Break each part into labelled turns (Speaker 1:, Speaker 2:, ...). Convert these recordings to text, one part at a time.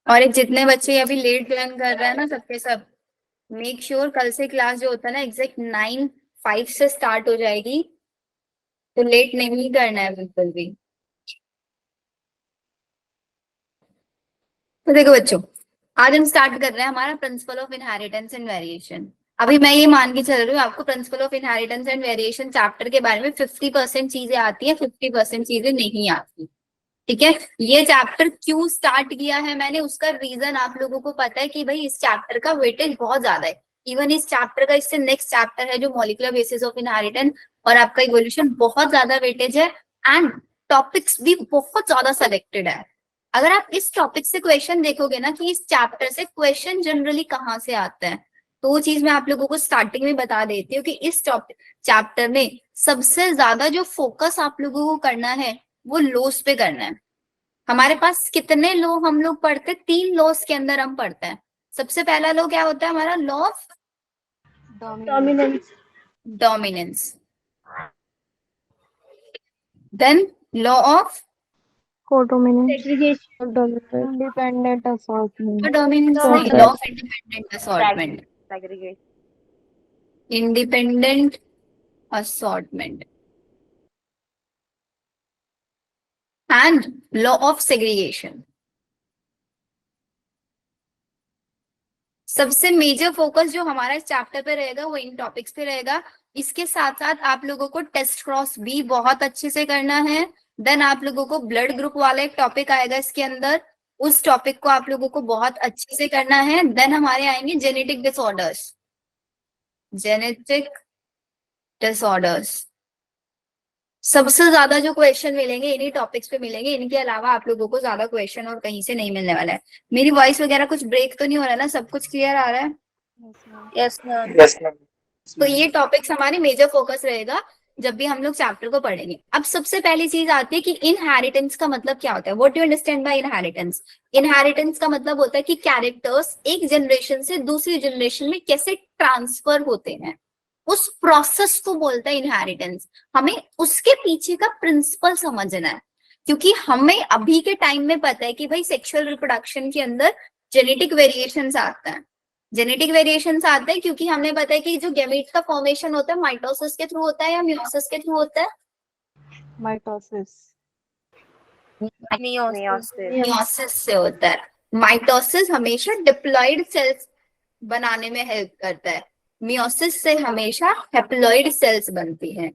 Speaker 1: और एक जितने बच्चे अभी लेट ज्वाइन कर रहे हैं ना, सबके सब मेक श्योर कल से क्लास जो होता है ना एग्जैक्ट 9:05 से स्टार्ट हो जाएगी, तो लेट नहीं करना है बिल्कुल भी। तो देखो बच्चों, आज हम स्टार्ट कर रहे हैं हमारा principal of inheritance and variation. अभी मैं ये मान के चल रही हूँ आपको principal of inheritance and variation chapter के बारे में 50% चीजें आती है, 50% चीजें नहीं आती। ठीक है, ये चैप्टर क्यों स्टार्ट किया है मैंने, उसका रीजन आप लोगों को पता है कि भाई इस चैप्टर का वेटेज बहुत ज्यादा है। इवन इस चैप्टर का इससे नेक्स्ट चैप्टर है जो मॉलिक्यूलर बेसिस ऑफ इनहेरिटेंस और आपका इवोल्यूशन, बहुत ज्यादा वेटेज है। एंड टॉपिक्स भी बहुत ज्यादा सेलेक्टेड है। अगर आप इस टॉपिक से क्वेश्चन देखोगे ना कि इस चैप्टर से क्वेश्चन जनरली कहाँ से आते हैं, तो वो चीज मैं आप लोगों को स्टार्टिंग में बता देती हूँ कि इस टॉपिक चैप्टर में सबसे ज्यादा जो फोकस आप लोगों को करना है वो लॉस पे करना है। हमारे पास कितने लॉ हम लोग पढ़ते हैं, 3 लॉस के अंदर हम पढ़ते हैं। सबसे पहला लॉ क्या होता है हमारा, law of
Speaker 2: dominance,
Speaker 1: dominance. Then law of
Speaker 2: codominance,
Speaker 3: segregation,
Speaker 2: independent assortment,
Speaker 1: dominance नहीं, law of independent assortment,
Speaker 3: segregation,
Speaker 1: independent assortment and law of segregation. सबसे मेजर फोकस जो हमारा इस चैप्टर पे रहेगा वो इन टॉपिक्स पे रहेगा। इसके साथ साथ आप लोगों को टेस्ट क्रॉस भी बहुत अच्छे से करना है। देन आप लोगों को ब्लड ग्रुप वाला एक टॉपिक आएगा इसके अंदर, उस टॉपिक को आप लोगों को बहुत अच्छे से करना है। देन हमारे आएंगे जेनेटिक डिसऑर्डर्स, जेनेटिक डिसऑर्डर्स। सबसे ज्यादा जो क्वेश्चन मिलेंगे इन्हीं टॉपिक्स पे मिलेंगे, इनके अलावा आप लोगों को ज्यादा क्वेश्चन और कहीं से नहीं मिलने वाला है। मेरी वॉइस वगैरह कुछ ब्रेक तो नहीं हो रहा है ना, सब कुछ क्लियर आ रहा है?
Speaker 3: यस मैम,
Speaker 1: तो ये टॉपिक्स हमारे मेजर फोकस रहेगा जब भी हम लोग चैप्टर को पढ़ेंगे। अब सबसे पहली चीज आती है कि इनहेरिटेंस का मतलब क्या होता है। What you understand by inheritance? Inheritance का मतलब होता है कि कैरेक्टर्स एक जनरेशन से दूसरी जनरेशन में कैसे ट्रांसफर होते हैं, उस प्रोसेस को बोलता है इनहेरिटेंस। हमें उसके पीछे का प्रिंसिपल समझना है, क्योंकि हमें अभी के टाइम में पता है कि भाई सेक्सुअल रिप्रोडक्शन के अंदर जेनेटिक वेरिएशंस आते हैं। जेनेटिक वेरिएशंस आते हैं क्योंकि हमने पता है कि जो गैमीट का फॉर्मेशन होता है माइटोसिस के थ्रू होता है या मियोसिस के थ्रू होता है?
Speaker 2: माइटोसिस,
Speaker 1: मियोसिस से होता है। माइटोसिस हमेशा डिप्लॉइड सेल्स बनाने में हेल्प करता है, मियोसिस से हमेशा हैप्लॉइड सेल्स बनती हैं,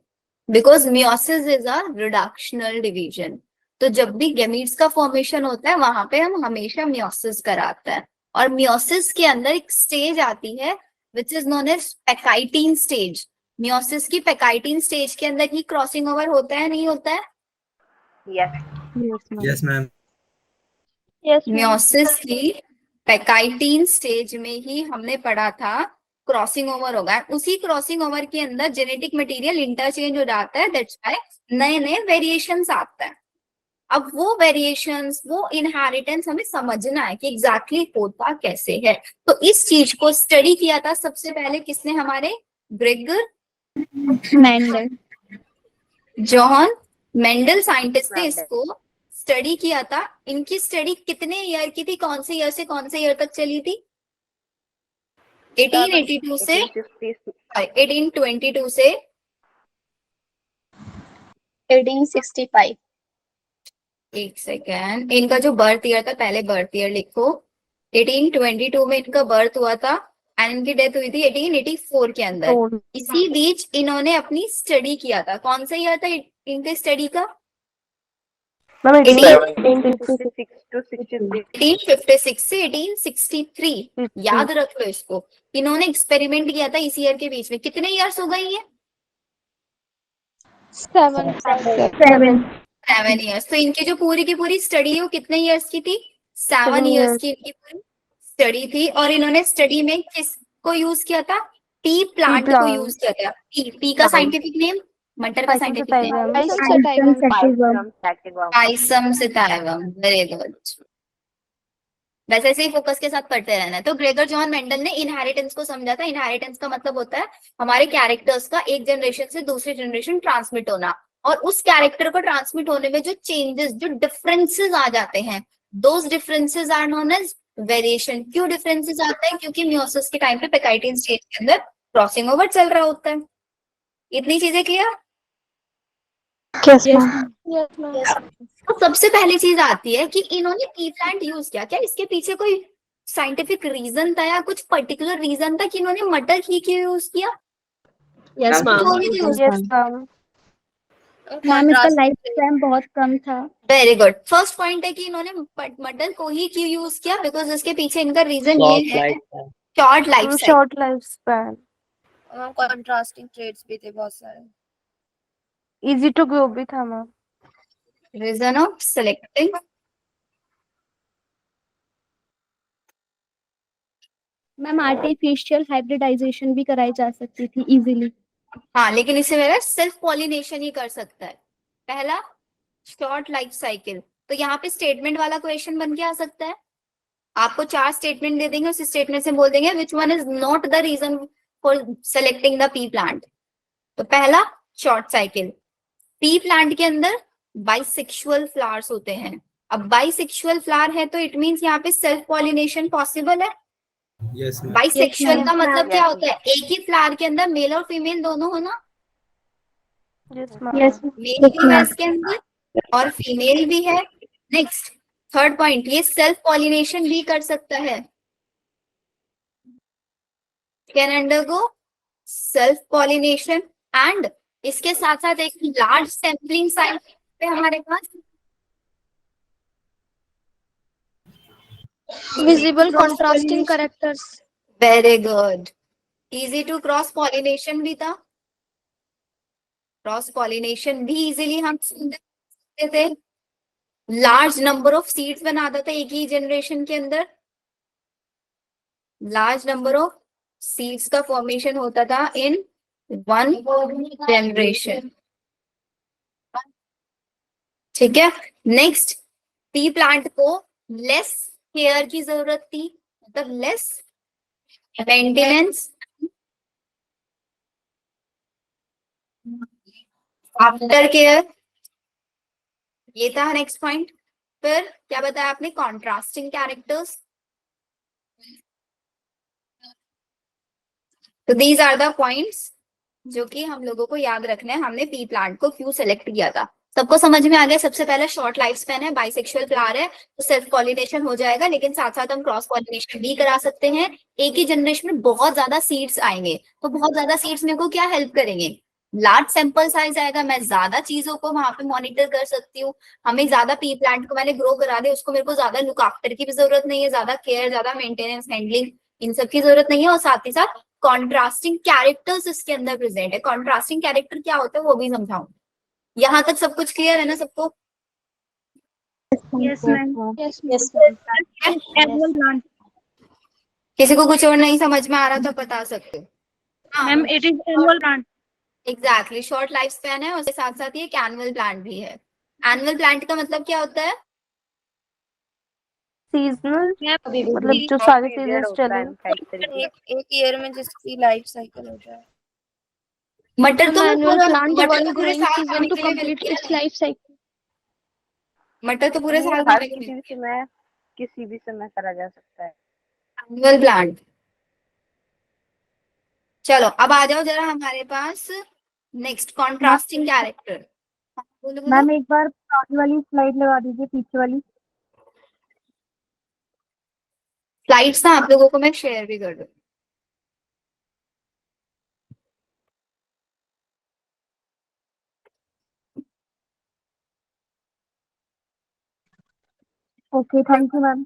Speaker 1: because meiosis is a reductional division. तो जब भी गैमीट्स का फॉर्मेशन होता है वहां पे हम हमेशा मियोसिस कराते हैं। और मियोसिस के अंदर एक स्टेज आती है which is known as pachytene stage. Meiosis की पेकाइटीन स्टेज के अंदर ही क्रॉसिंग ओवर होता है, नहीं होता है?
Speaker 2: यस मैम,
Speaker 1: मियोसिस की पेकाइटीन स्टेज में ही हमने पढ़ा था क्रॉसिंग ओवर होगा। उसी क्रॉसिंग ओवर के अंदर जेनेटिक मटेरियल इंटरचेंज हो जाता है, दैट्स व्हाई नए नए वेरिएशंस आते हैं। अब वो वेरिएशंस, वो इनहेरिटेंस हमें समझना है कि एग्जैक्टली होता कैसे है। तो इस चीज को स्टडी किया था सबसे पहले किसने, हमारे Gregor
Speaker 3: Mendel,
Speaker 1: John Mendel scientist ने इसको स्टडी किया था। इनकी स्टडी कितने ईयर की थी, कौन से ईयर से कौन से ईयर तक चली थी? 1882 से 1822 से
Speaker 3: 1865,
Speaker 1: एक सेकेंड, इनका जो बर्थ ईयर था, पहले बर्थ ईयर लिखो। 1822 में इनका बर्थ हुआ था एंड इनकी डेथ हुई थी 1884 के अंदर। इसी बीच इन्होंने अपनी स्टडी किया था। कौन सा ईयर था इनके स्टडी का? 1856 से 1863। याद रख लो इसको। इन्होंने एक्सपेरिमेंट किया था इस ईयर के बीच में। कितने ईयर्स हो गए ये?
Speaker 3: 7
Speaker 1: 7 ईयर्स। तो इनकी जो पूरी की पूरी स्टडी है वो कितने ईयर्स की थी? 7 ईयर्स की इनकी पूरी स्टडी थी। और इन्होंने स्टडी में किसको यूज किया था? टी प्लांट को यूज किया था। टी का साइंटिफिक नेम, मटर का scientific name? Pisum sativum. Very good. वैसे ऐसे ही फोकस के साथ पढ़ते रहना है। तो ग्रेगर जॉन मेंडल ने इनहेरिटेंस को समझा था। इनहेरिटेंस का मतलब होता है हमारे कैरेक्टर्स का एक जनरेशन से दूसरी जनरेशन ट्रांसमिट होना, और उस कैरेक्टर को ट्रांसमिट होने में जो चेंजेस, जो डिफरेंसेस आ जाते हैं, those differences are known as variation. क्यों डिफरेंसेस आता है? क्योंकि मियोसिस के टाइम पे पेकाइटिन स्टेज के अंदर क्रॉसिंग ओवर चल रहा होता है। इतनी चीजें clear?
Speaker 2: Yes,
Speaker 3: Yes,
Speaker 2: ma'am.
Speaker 3: ma'am.
Speaker 2: Yes, ma'am.
Speaker 1: तो सबसे पहली चीज आती है कि इन्होंने पी प्लांट यूज किया, क्या इसके पीछे कोई साइंटिफिक रीजन था या कुछ पर्टिकुलर रीजन था कि इन्होंने मटर ही क्यों यूज किया?
Speaker 3: Yes, ma'am.
Speaker 2: Yes, ma'am.
Speaker 3: Ma'am इसका लाइफ स्पैन बहुत कम था।
Speaker 1: Very good. फर्स्ट पॉइंट है कि इन्होंने मटर को ही क्यों यूज किया? बिकॉज इसके पीछे इनका रीजन ये है, short life cycle.
Speaker 2: Short lifespan.
Speaker 3: Contrasting traits भी थे बहुत सारे।
Speaker 2: Easy to grow भी था ma'am.
Speaker 1: Reason of selecting
Speaker 3: ma'am artificial hybridization भी कराई जा सकती थी इजीली।
Speaker 1: हाँ, लेकिन इससे मेरा सेल्फ पॉलिनेशन ही कर सकता है। पहला शॉर्ट लाइफ साइकिल। तो यहाँ पे स्टेटमेंट वाला क्वेश्चन बन के आ सकता है। आपको 4 स्टेटमेंट दे देंगे, उस स्टेटमेंट से बोल देंगे which one is not the reason for selecting the pea plant. तो पहला शॉर्ट साइकिल। पी प्लांट के अंदर बाइसेक्सुअल फ्लावर्स होते हैं। अब बाइसेक्सुअल फ्लावर है तो इट मींस यहाँ पे सेल्फ पॉलिनेशन पॉसिबल है।
Speaker 4: Yes ma'am.
Speaker 1: बाइसेक्सुअल
Speaker 3: Yes,
Speaker 1: का
Speaker 3: ma'am.
Speaker 1: मतलब क्या होता है? एक ही फ्लावर के अंदर मेल और फीमेल दोनों हो ना।
Speaker 2: Yes, ma'am.
Speaker 3: Yes,
Speaker 1: मेल भी है इसके अंदर और फीमेल भी है। नेक्स्ट थर्ड पॉइंट, ये सेल्फ पॉलिनेशन भी कर सकता है। Can undergo self pollination and इसके साथ साथ एक लार्ज सैम्पलिंग साइज पे हमारे पास
Speaker 3: visible contrasting characters.
Speaker 1: Very good. Easy to cross pollination भी था। क्रॉस पॉलिनेशन भी इजीली हम सकते थे। लार्ज नंबर ऑफ सीड्स बनाता था एक ही जनरेशन के अंदर। लार्ज नंबर ऑफ सीड्स का फॉर्मेशन होता था इन वन जनरेशन। ठीक है। नेक्स्ट, पी प्लांट को लेस केयर की जरूरत थी, मतलब लेस मेंटेनेंस आफ्टर केयर। ये था नेक्स्ट पॉइंट। फिर क्या बताया आपने? Contrasting characters. तो दीज आर द पॉइंट्स जो कि हम लोगों को याद रखना है। हमने पी प्लांट को क्यों सेलेक्ट किया था, सबको समझ में आ गया? सबसे पहले शॉर्ट लाइफ स्पैन है, बाइसेक्सुअल फ्लावर है, तो सेल्फ पॉलिनेशन हो जाएगा, लेकिन साथ साथ हम क्रॉस पॉलिनेशन भी करा सकते हैं। एक ही जनरेशन में बहुत ज्यादा सीड्स आएंगे, तो बहुत ज्यादा सीड्स मेरे को क्या हेल्प करेंगे? लार्ज सैंपल साइज आएगा, मैं ज्यादा चीजों को वहां पे मॉनिटर कर सकती हूँ। हमें ज्यादा पी प्लांट को मैंने ग्रो करा दिया, उसको मेरे को ज्यादा लुक आफ्टर की भी जरूरत नहीं है, ज्यादा केयर, ज्यादा मेंटेनेंस, हैंडलिंग, इन सब की जरूरत नहीं है। और साथ ही साथ कॉन्ट्रास्टिंग कैरेक्टर्स इसके अंदर प्रेजेंट है। कॉन्ट्रास्टिंग कैरेक्टर क्या होता है वो भी समझाऊं। यहाँ तक सब कुछ क्लियर है ना सबको?
Speaker 3: Yes, ma'am.
Speaker 2: Yes,
Speaker 3: Yes, ma'am. Annual plant.
Speaker 1: किसी को कुछ और नहीं समझ में आ रहा तो बता सकते हो।
Speaker 3: Ma'am, it is annual plant.
Speaker 1: Exactly, short life span है, उसके साथ साथ ये एनुअल प्लांट भी है। एनुअल प्लांट का मतलब क्या होता है?
Speaker 2: seasonal
Speaker 3: अभी
Speaker 2: मतलब जो सारे सीजन्स चले।
Speaker 3: एक ईयर में जिसकी लाइफ साइकिल हो जाए।
Speaker 1: मटर तो
Speaker 3: annual plant
Speaker 1: मटर
Speaker 3: one
Speaker 1: तो पूरे
Speaker 3: growing
Speaker 1: साल
Speaker 3: season
Speaker 1: खाने
Speaker 3: to
Speaker 1: के लिए
Speaker 3: complete
Speaker 1: मिलती है।
Speaker 3: its life cycle.
Speaker 1: मटर तो पूरे साल खाने के लिए मिलती
Speaker 2: किसी भी समय करा जा सकता है।
Speaker 1: है। Annual plant. चलो अब आ जाओ जरा हमारे पास नेक्स्ट, कॉन्ट्रास्टिंग कैरेक्टर। बोलो बोलो।
Speaker 2: मैम एक बार आगे वाली स्लाइड लगा दीजिए, पीछे वाली।
Speaker 1: स्लाइड्स ना आप लोगों को मैं शेयर भी कर दूँ।
Speaker 2: Okay, thank you ma'am.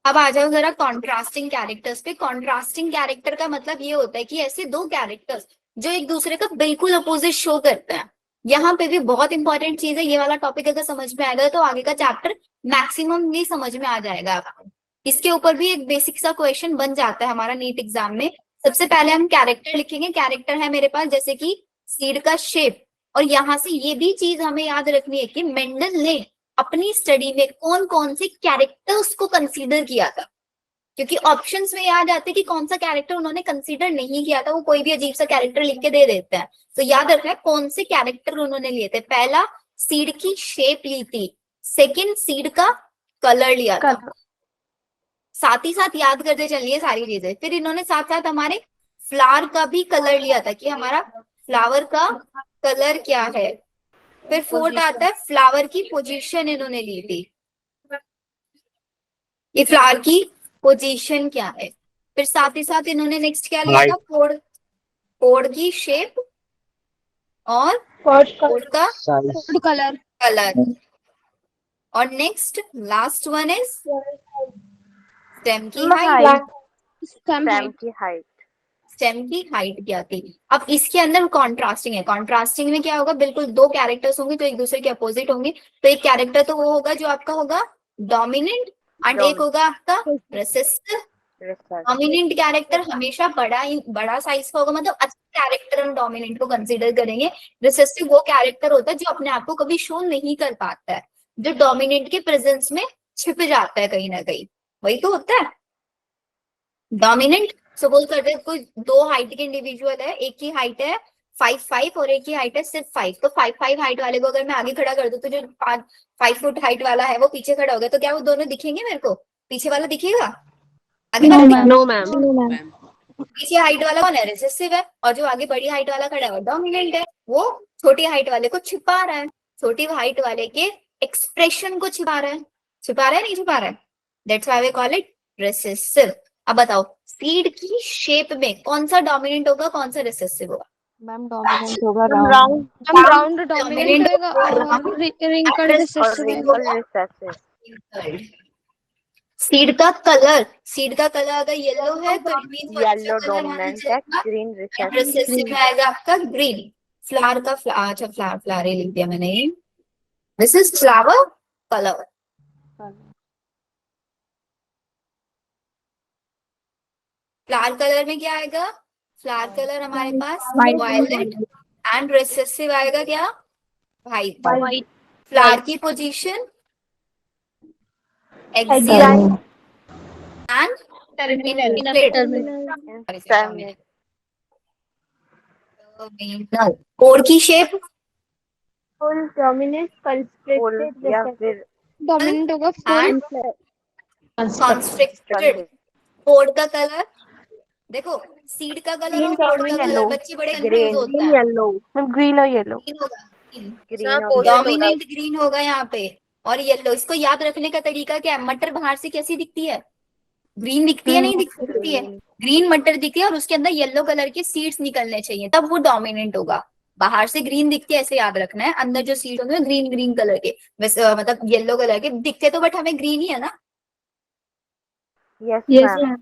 Speaker 1: अब आ जाओ जरा कॉन्ट्रास्टिंग कैरेक्टर्स पे। कॉन्ट्रास्टिंग कैरेक्टर का मतलब ये होता है कि ऐसे दो कैरेक्टर्स जो एक दूसरे का बिल्कुल अपोजिट शो करते हैं। यहाँ पे भी बहुत इंपॉर्टेंट चीज है, ये वाला टॉपिक अगर समझ में आएगा तो आगे का चैप्टर मैक्सिमम भी समझ में आ जाएगा आपको। इसके ऊपर भी एक बेसिक सा क्वेश्चन बन जाता है हमारा नीट एग्जाम में। सबसे पहले हम कैरेक्टर लिखेंगे। कैरेक्टर है मेरे पास जैसे कि सीड का शेप, और यहाँ से ये भी चीज हमें याद रखनी है कि मेंडल ने अपनी स्टडी में कौन कौन से कैरेक्टर्स को कंसीडर किया था, क्योंकि ऑप्शंस में याद आते कि कौन सा कैरेक्टर उन्होंने कंसीडर नहीं किया था, वो कोई भी अजीब सा कैरेक्टर लिख के दे देते हैं। तो याद रखना है कौन से कैरेक्टर उन्होंने लिए थे। पहला सीड की शेप ली थी। सेकंड सीड का कलर लिया था,
Speaker 2: कलर
Speaker 1: साथ ही साथ याद करते चलिए सारी चीजें। फिर इन्होंने साथ साथ हमारे फ्लावर का भी कलर लिया था कि हमारा फ्लावर का कलर क्या है। फिर फोर्थ आता है फ्लावर की पोजीशन इन्होंने ली थी, ये फ्लावर की पोजीशन क्या है। फिर साथ ही साथ इन्होंने नेक्स्ट क्या लिया था, कोड की शेप और कोड का
Speaker 3: फूड कलर
Speaker 1: कलर। और next last one is stem की हाइट।
Speaker 2: स्टेम की हाइट।
Speaker 1: स्टेम की हाइट क्या थी। अब इसके अंदर कॉन्ट्रास्टिंग है, कॉन्ट्रास्टिंग में क्या होगा, बिल्कुल दो कैरेक्टर्स होंगे तो एक दूसरे के अपोजिट होंगे। तो एक कैरेक्टर तो वो होगा जो आपका होगा डोमिनेंट एंड एक होगा आपका रेसिस्टिव। डोमिनेंट कैरेक्टर हमेशा बड़ा साइज का होगा, मतलब अच्छा कैरेक्टर हम डोमिनेंट को कंसीडर करेंगे। रिसेसिव वो कैरेक्टर होता है जो अपने आप को कभी शो नहीं कर पाता है, जो डोमिनेंट के प्रेजेंस में छिप जाता है कहीं ना कहीं, वही तो होता है डोमिनेंट। सपोज करते हैं कोई दो हाइट के इंडिविजुअल है, एक की हाइट है 5'5" और एक की हाइट है सिर्फ 5, तो 5'5" हाइट वाले को अगर मैं आगे खड़ा कर दूं तो जो 5 फुट हाइट वाला है वो पीछे खड़ा हो गया, तो क्या वो दोनों दिखेंगे मेरे को, पीछे वाला दिखेगा आगे वाला दिखेगा?
Speaker 2: No ma'am.
Speaker 1: पीछे हाइट वाला कौन है, रिसेसिव है, और जो आगे बड़ी हाइट वाला खड़ा है वो डोमिनेंट है। वो छोटी हाइट वाले को छिपा रहा है, छोटी हाइट वाले के एक्सप्रेशन को छिपा रहा है, छिपा रहा है नहीं छिपा रहा है, that's why we call it recessive. अब बताओ सीड की शेप में कौन सा डोमिनेंट होगा कौन सा रिसेसिव होगा।
Speaker 2: मैम डोमिनेंट होगा
Speaker 3: राउंड राउंड
Speaker 1: Dominant
Speaker 3: डोमिनेंट होगा और रिंकल्ड रिसेसिव
Speaker 2: रिसेसिव।
Speaker 1: सीड का कलर, सीड का कलर अगर येलो है तो it means
Speaker 2: येलो
Speaker 1: कौन सा कलर माना
Speaker 2: डोमिनेंट है,
Speaker 1: जाएगा,
Speaker 2: ग्रीन
Speaker 1: रिसेसिव में आएगा आपका ग्रीन। फ्लावर का अच्छा फ्लावर ही लिख दिया मैंने, this is flower colour. Flower colour में क्या आएगा, फ्लावर कलर हमारे पास वायलेट एंड रिसेसिव आएगा क्या, व्हाइट। फ्लावर की position axial and terminal. Core की शेप
Speaker 3: फुल डोमिनेंट कंस्ट्रक्टेड
Speaker 2: या फिर
Speaker 3: डोमिनेंट होगा फुल
Speaker 1: कॉन्स्ट्रिक्टेड। कोड का कलर देखो, सीड का कलर और कोड का कलर बच्चे बड़े कंफ्यूज होता है।
Speaker 2: येलो। ग्रीन और येलो।
Speaker 1: ग्रीन होगा,
Speaker 2: ग्रीन
Speaker 1: डोमिनेंट ग्रीन होगा यहाँ पे, और येलो। इसको याद रखने का तरीका क्या है, मटर बाहर से कैसी दिखती है, ग्रीन दिखती है नहीं दिखती है, ग्रीन मटर दिखती है और उसके अंदर येलो कलर के सीड्स निकलने चाहिए तब वो डोमिनेंट होगा। बाहर से ग्रीन दिखती है ऐसे याद रखना है, अंदर जो सीड होंगे ग्रीन ग्रीन कलर के, वैसे मतलब येलो कलर के दिखते तो, बट हमें ग्रीन ही है ना।
Speaker 2: Yes ma'am.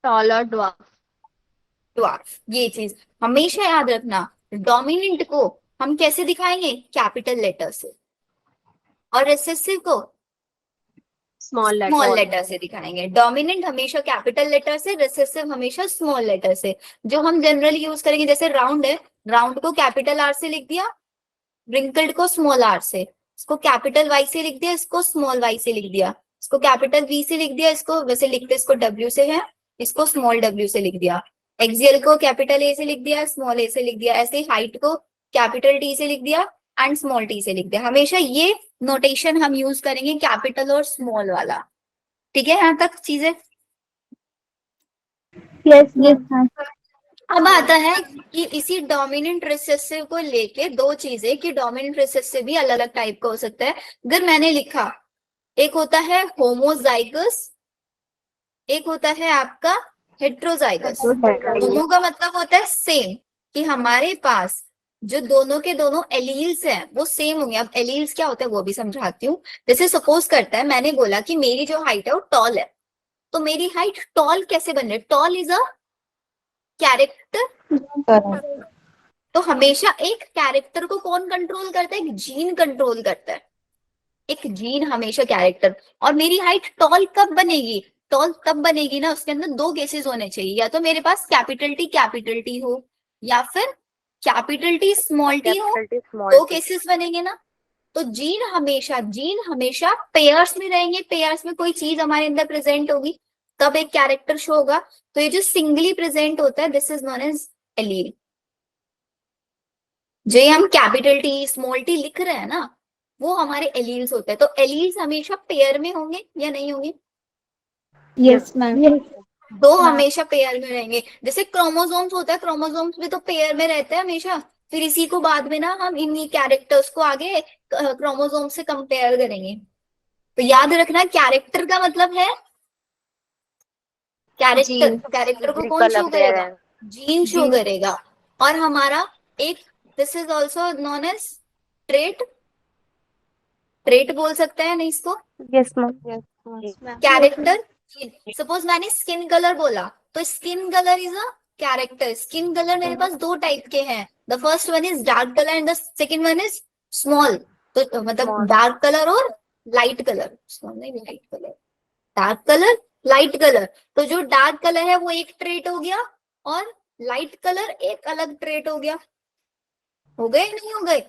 Speaker 3: टॉल और
Speaker 1: ड्वार्फ, ये चीज हमेशा याद रखना। डोमिनेंट को हम कैसे दिखाएंगे, कैपिटल लेटर से, और रिसेसिव को
Speaker 3: स्मॉल
Speaker 1: स्मॉल लेटर से दिखाएंगे। डोमिनेंट हमेशा कैपिटल लेटर से, रिसेसिव हमेशा स्मॉल लेटर से। जो हम जनरली यूज करेंगे, जैसे राउंड है, राउंड को कैपिटल आर से लिख दिया, रिंकल्ड को स्मॉल आर से, इसको कैपिटल वाई से लिख दिया, इसको स्मॉल वाई से लिख दिया, इसको कैपिटल वी से लिख दिया, इसको वैसे लिखते इसको डब्ल्यू से है, इसको स्मॉल डब्ल्यू से लिख दिया। एक्सियल को कैपिटल ए से लिख दिया, स्मॉल ए से लिख दिया, ऐसे हाइट को कैपिटल टी से लिख दिया एंड स्मॉल टी से लिख दिया। हमेशा ये नोटेशन हम यूज करेंगे, कैपिटल और स्मॉल वाला। ठीक है यहाँ तक चीजें।
Speaker 3: यस
Speaker 1: अब आता है कि इसी डोमिनेंट रिसेसिव को लेके दो चीजें, कि डोमिनेंट रिसेसिव भी अलग अलग टाइप का हो सकता है। अगर मैंने लिखा, एक होता है होमोजाइगस, एक होता है आपका हेट्रोजाइगस। होमो का मतलब होता है सेम, कि हमारे पास जो दोनों के दोनों एलील्स हैं वो सेम होंगे। अब एलील्स क्या होता है वो भी समझाती हूँ। जैसे सपोज करता है मैंने बोला कि मेरी जो हाइट है वो टॉल है, तो मेरी हाइट टॉल कैसे बन रही है, टॉल इज अ कैरेक्टर। तो हमेशा एक कैरेक्टर को कौन कंट्रोल करता है, एक जीन कंट्रोल करता है, एक जीन हमेशा कैरेक्टर। और मेरी हाइट टॉल कब बनेगी, टॉल तब बनेगी ना, उसके अंदर दो केसेस होने चाहिए, या तो मेरे पास कैपिटल टी हो या फिर कैपिटल टी स्मॉल टी हो, दो केसेस बनेंगे ना। तो जीन हमेशा पेयर्स में रहेंगे, पेयर्स में कोई चीज हमारे अंदर प्रेजेंट होगी तब एक कैरेक्टर शो होगा। तो ये जो सिंगली प्रेजेंट होता है this is known as allele. जो हम कैपिटल टी स्मॉल टी लिख रहे हैं ना, वो हमारे एलील्स होते हैं। तो एलील्स हमेशा पेयर में होंगे या नहीं होंगे?
Speaker 3: Yes ma'am.
Speaker 1: दो हमेशा पेयर में रहेंगे। जैसे क्रोमोसोम्स होता है, क्रोमोसोम्स भी तो पेयर में रहते हैं हमेशा। फिर इसी को बाद में ना हम इन्हीं कैरेक्टर्स को आगे क्रोमोसोम से कंपेयर करेंगे। तो याद रखना, कैरेक्टर का मतलब है कैरेक्टर,
Speaker 2: जीन
Speaker 1: कैरेक्टर को कौन
Speaker 2: फिजिकल
Speaker 1: शो करेगा?
Speaker 2: अपीयरेंस।
Speaker 1: जीन शो करेगा। और हमारा एक, this is also known as trait, trait बोल सकते हैं ना इसको,
Speaker 2: यस मैम।
Speaker 1: कैरेक्टर। सपोज मैंने स्किन कलर बोला, तो skin colour is a character. Skin colour मेरे पास दो टाइप के हैं, the first one is dark colour and the second one is small. तो मतलब
Speaker 2: Small.
Speaker 1: डार्क कलर और लाइट कलर, स्मॉल नहीं, light colour, dark colour, light colour. तो जो डार्क कलर है वो एक ट्रेट हो गया, और लाइट कलर एक अलग ट्रेट हो गया। हो गए नहीं हो गए?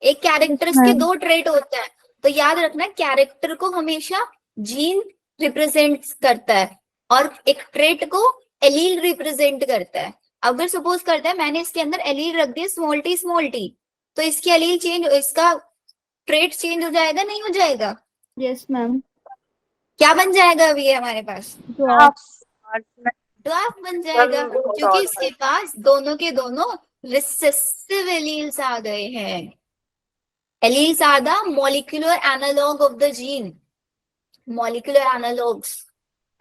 Speaker 1: एक कैरेक्टर्स के दो ट्रेट होते हैं। तो याद रखना, कैरेक्टर को हमेशा जीन रिप्रेजेंट करता है, और एक ट्रेट को एलील रिप्रेजेंट करता है। अगर सपोज करता है मैंने इसके अंदर एलील रख दिया स्मॉल टी, तो इसकी एलील चेंज, इसका ट्रेट चेंज हो जाएगा नहीं हो जाएगा?
Speaker 3: Yes ma'am.
Speaker 1: क्या बन जाएगा अभी ये हमारे पास? ड्वार्फ बन जाएगा, क्योंकि इसके पास दोनों के दोनों रिसेसिव एलील्स आ गए हैं। Alleles are the molecular analog of the gene, molecular analogs.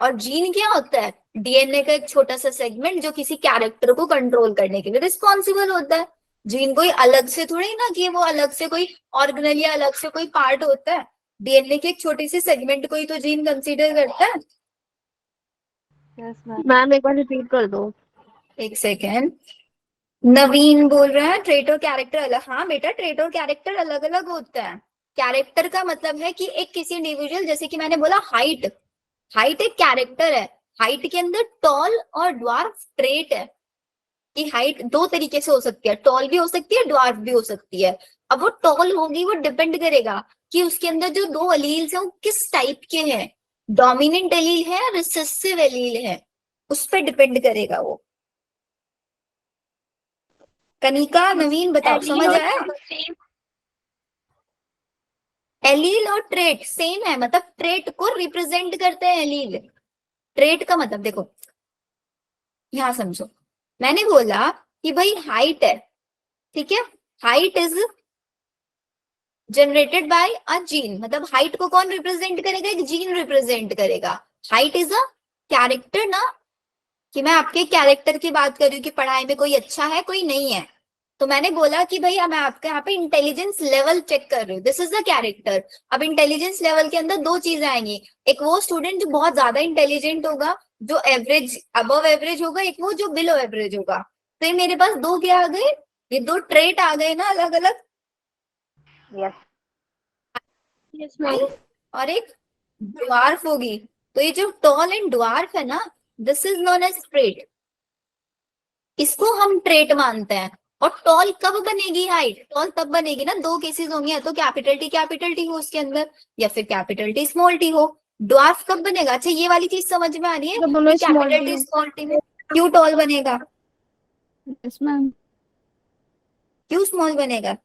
Speaker 1: और जीन क्या होता है? डीएनए का एक छोटा सा सेगमेंट जो किसी कैरेक्टर को कंट्रोल करने के लिए रिस्पॉन्सिबल होता है। जीन कोई अलग से थोड़ी ना कि वो अलग से कोई ऑर्गेनल या अलग से कोई पार्ट होता है। डीएनए के एक छोटी सी सेगमेंट को ही तो जीन कंसीडर करता है।
Speaker 2: मैम एक बार रिपीट कर दो।
Speaker 1: एक सेकेंड, नवीन बोल रहा है ट्रेट और कैरेक्टर अलग। हाँ बेटा, ट्रेट और कैरेक्टर अलग अलग होता है। कैरेक्टर का मतलब है कि एक किसी इंडिविजुअल, जैसे कि मैंने बोला हाइट, हाइट एक कैरेक्टर है। हाइट के अंदर टॉल और ड्वार्फ ट्रेट है, कि हाइट दो तरीके से हो सकती है, टॉल भी हो सकती है, ड्वार्फ भी हो सकती है। अब वो टॉल होगी, वो डिपेंड करेगा कि उसके अंदर जो दो एलील्स हैं वो किस टाइप के हैं, डोमिनेंट एलील है, रिसेसिव एलील है, उस पर डिपेंड करेगा वो। कनिका, नवीन बताओ, समझ आया? एलील और ट्रेट सेम है, मतलब ट्रेट को रिप्रेजेंट करते हैं एलील। ट्रेट का मतलब देखो, यहां समझो, मैंने बोला कि भाई हाइट है, ठीक है, height is generated by a gene. मतलब हाइट को कौन रिप्रेजेंट करेगा? एक जीन रिप्रेजेंट करेगा। हाइट इज अ कैरेक्टर ना, कि मैं आपके कैरेक्टर की बात कर रही हूँ कि पढ़ाई में कोई अच्छा है कोई नहीं है। तो मैंने बोला कि भाई मैं आपके यहाँ पे इंटेलिजेंस लेवल चेक कर रही हूँ, दिस इज द कैरेक्टर। अब इंटेलिजेंस लेवल के अंदर दो चीजें आएंगी, एक वो स्टूडेंट जो बहुत ज्यादा इंटेलिजेंट होगा, जो एवरेज अबव एवरेज होगा, एक वो जो बिलो एवरेज होगा। तो ये मेरे पास दो क्या आ गए? ये दो ट्रेट आ गए ना अलग अलग।
Speaker 2: यस
Speaker 1: और एक ड्वार्फ होगी। तो ये जो टॉल एंड ड्वार्फ है ना, this is known as trait, इसको हम ट्रेट मानते हैं। और टॉल कब बनेगी? हाइट टॉल तब बनेगी ना, दो केसेस होंगे, या तो कैपिटल टी हो उसके अंदर, या फिर कैपिटल टी स्मॉल टी हो। ड्वार्फ कब बनेगा? अच्छा ये वाली चीज समझ में आ रही है कि कैपिटल टी स्मॉल टी में क्यों टॉल बनेगा,
Speaker 3: यस मैम।
Speaker 1: क्यों स्मॉल बनेगा,